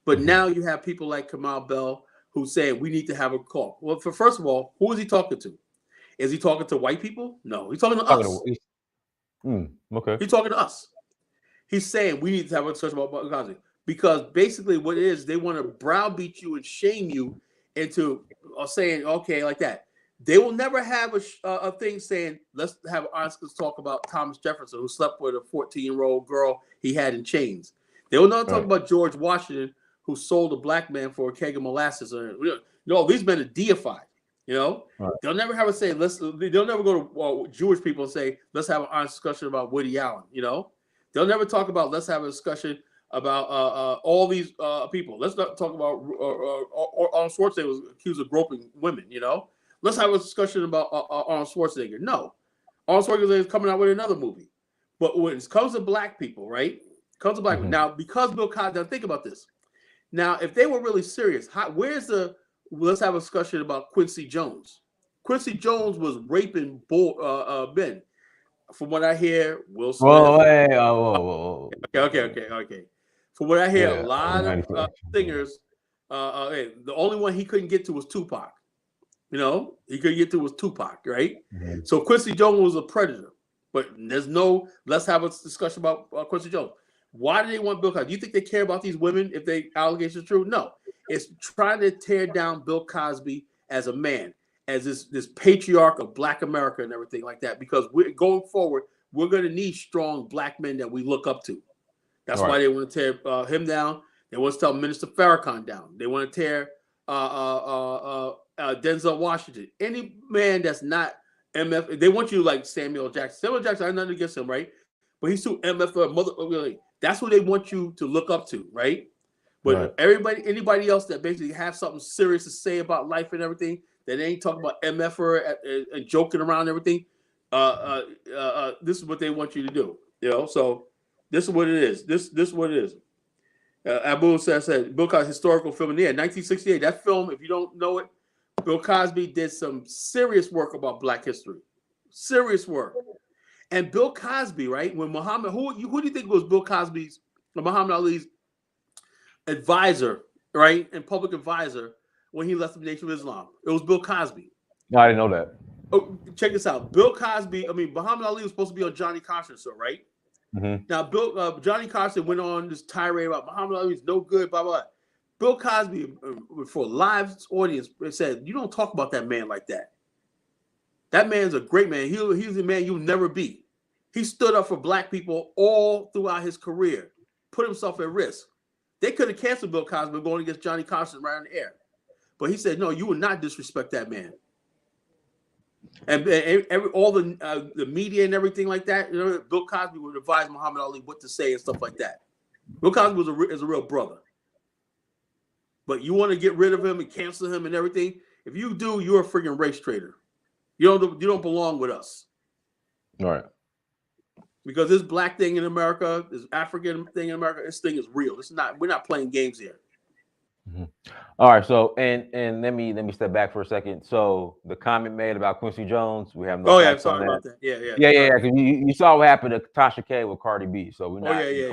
But now you have people like Kamal Bell who say we need to have a call. Well, first of all, who is he talking to? Is he talking to white people? No, he's talking to us. Okay. He's talking to us. He's saying we need to have a discussion about Cosby because basically what it is, they want to browbeat you and shame you into saying, okay, like that. They will never have a thing saying, let's have Oscars talk about Thomas Jefferson, who slept with a 14-year-old girl he had in chains. They will not talk about George Washington, who sold a black man for a keg of molasses. No, these men are deified. You know, Right. they'll never have a say. They'll never go to Jewish people and say, let's have an honest discussion about Woody Allen. You know, they'll never talk about, let's have a discussion about all these people. Let's not talk about Arnold Schwarzenegger was accused of groping women. You know, let's have a discussion about Arnold Schwarzenegger. No, Arnold Schwarzenegger is coming out with another movie. But when it comes to black people, right? Comes to black people. Now, because Bill Cosby, now think about this. Now, if they were really serious, let's have a discussion about Quincy Jones. Quincy Jones was raping men. From what I hear, Will Smith. Whoa. Okay. From what I hear, a lot of singers, the only one he couldn't get to was Tupac. You know, he couldn't get to was Tupac, right? Mm-hmm. So Quincy Jones was a predator. But let's have a discussion about Quincy Jones. Why do they want Bill Cosby? Do you think they care about these women if they allegations are true? No. It's trying to tear down Bill Cosby as a man, as this patriarch of Black America and everything like that. Because going forward, we're going to need strong Black men that we look up to. That's why they want to tear him down. They want to tear Minister Farrakhan down. They want to tear Denzel Washington. Any man that's not MF, they want you like Samuel Jackson. Samuel Jackson, I have nothing against him, right? But he's too MF. That's what they want you to look up to, right? But anybody else that basically have something serious to say about life and everything, that ain't talking about MF and joking around and everything, this is what they want you to do. You know, so this is what it is. This is what it is. Abu said Bill Cosby historical film in the end, 1968. That film, if you don't know it, Bill Cosby did some serious work about Black history. Serious work. And Bill Cosby, right? When Muhammad, who do you think was Bill Cosby's, Muhammad Ali's advisor, right? And public advisor when he left the Nation of Islam? It was Bill Cosby. No, I didn't know that. Oh, check this out. Bill Cosby, Muhammad Ali was supposed to be on Johnny Carson show, right? Mm-hmm. Now, Johnny Carson went on this tirade about Muhammad Ali's no good, blah, blah, blah. Bill Cosby, for a live audience, said, you don't talk about that man like that. That man's a great man. He's a man you'll never be. He stood up for Black people all throughout his career, put himself at risk. They could have canceled Bill Cosby going against Johnny Carson right on the air. But he said, no, you will not disrespect that man. And all the media and everything like that, you know, Bill Cosby would advise Muhammad Ali what to say and stuff like that. Bill Cosby is a real brother. But you want to get rid of him and cancel him and everything. If you do, you're a freaking race traitor. You don't belong with us. All right. Because this Black thing in America, this African thing in America, this thing is real. We're not playing games here. Mm-hmm. All right. So and let me step back for a second. So the comment made about Quincy Jones, we have no. Oh yeah, sorry about that. Yeah. Because you saw what happened to Tasha K with Cardi B. So we're not. Yeah.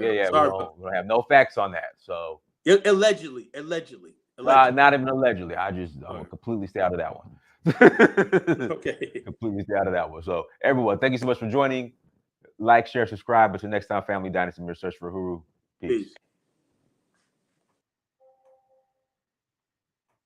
We don't have no facts on that. So allegedly. Not even allegedly. I'm completely stay out of that one. Okay. Completely stay out of that one. So everyone, thank you so much for joining. Like, share, subscribe. Until next time, Family Dynasty Mirror Search for Huru. Peace.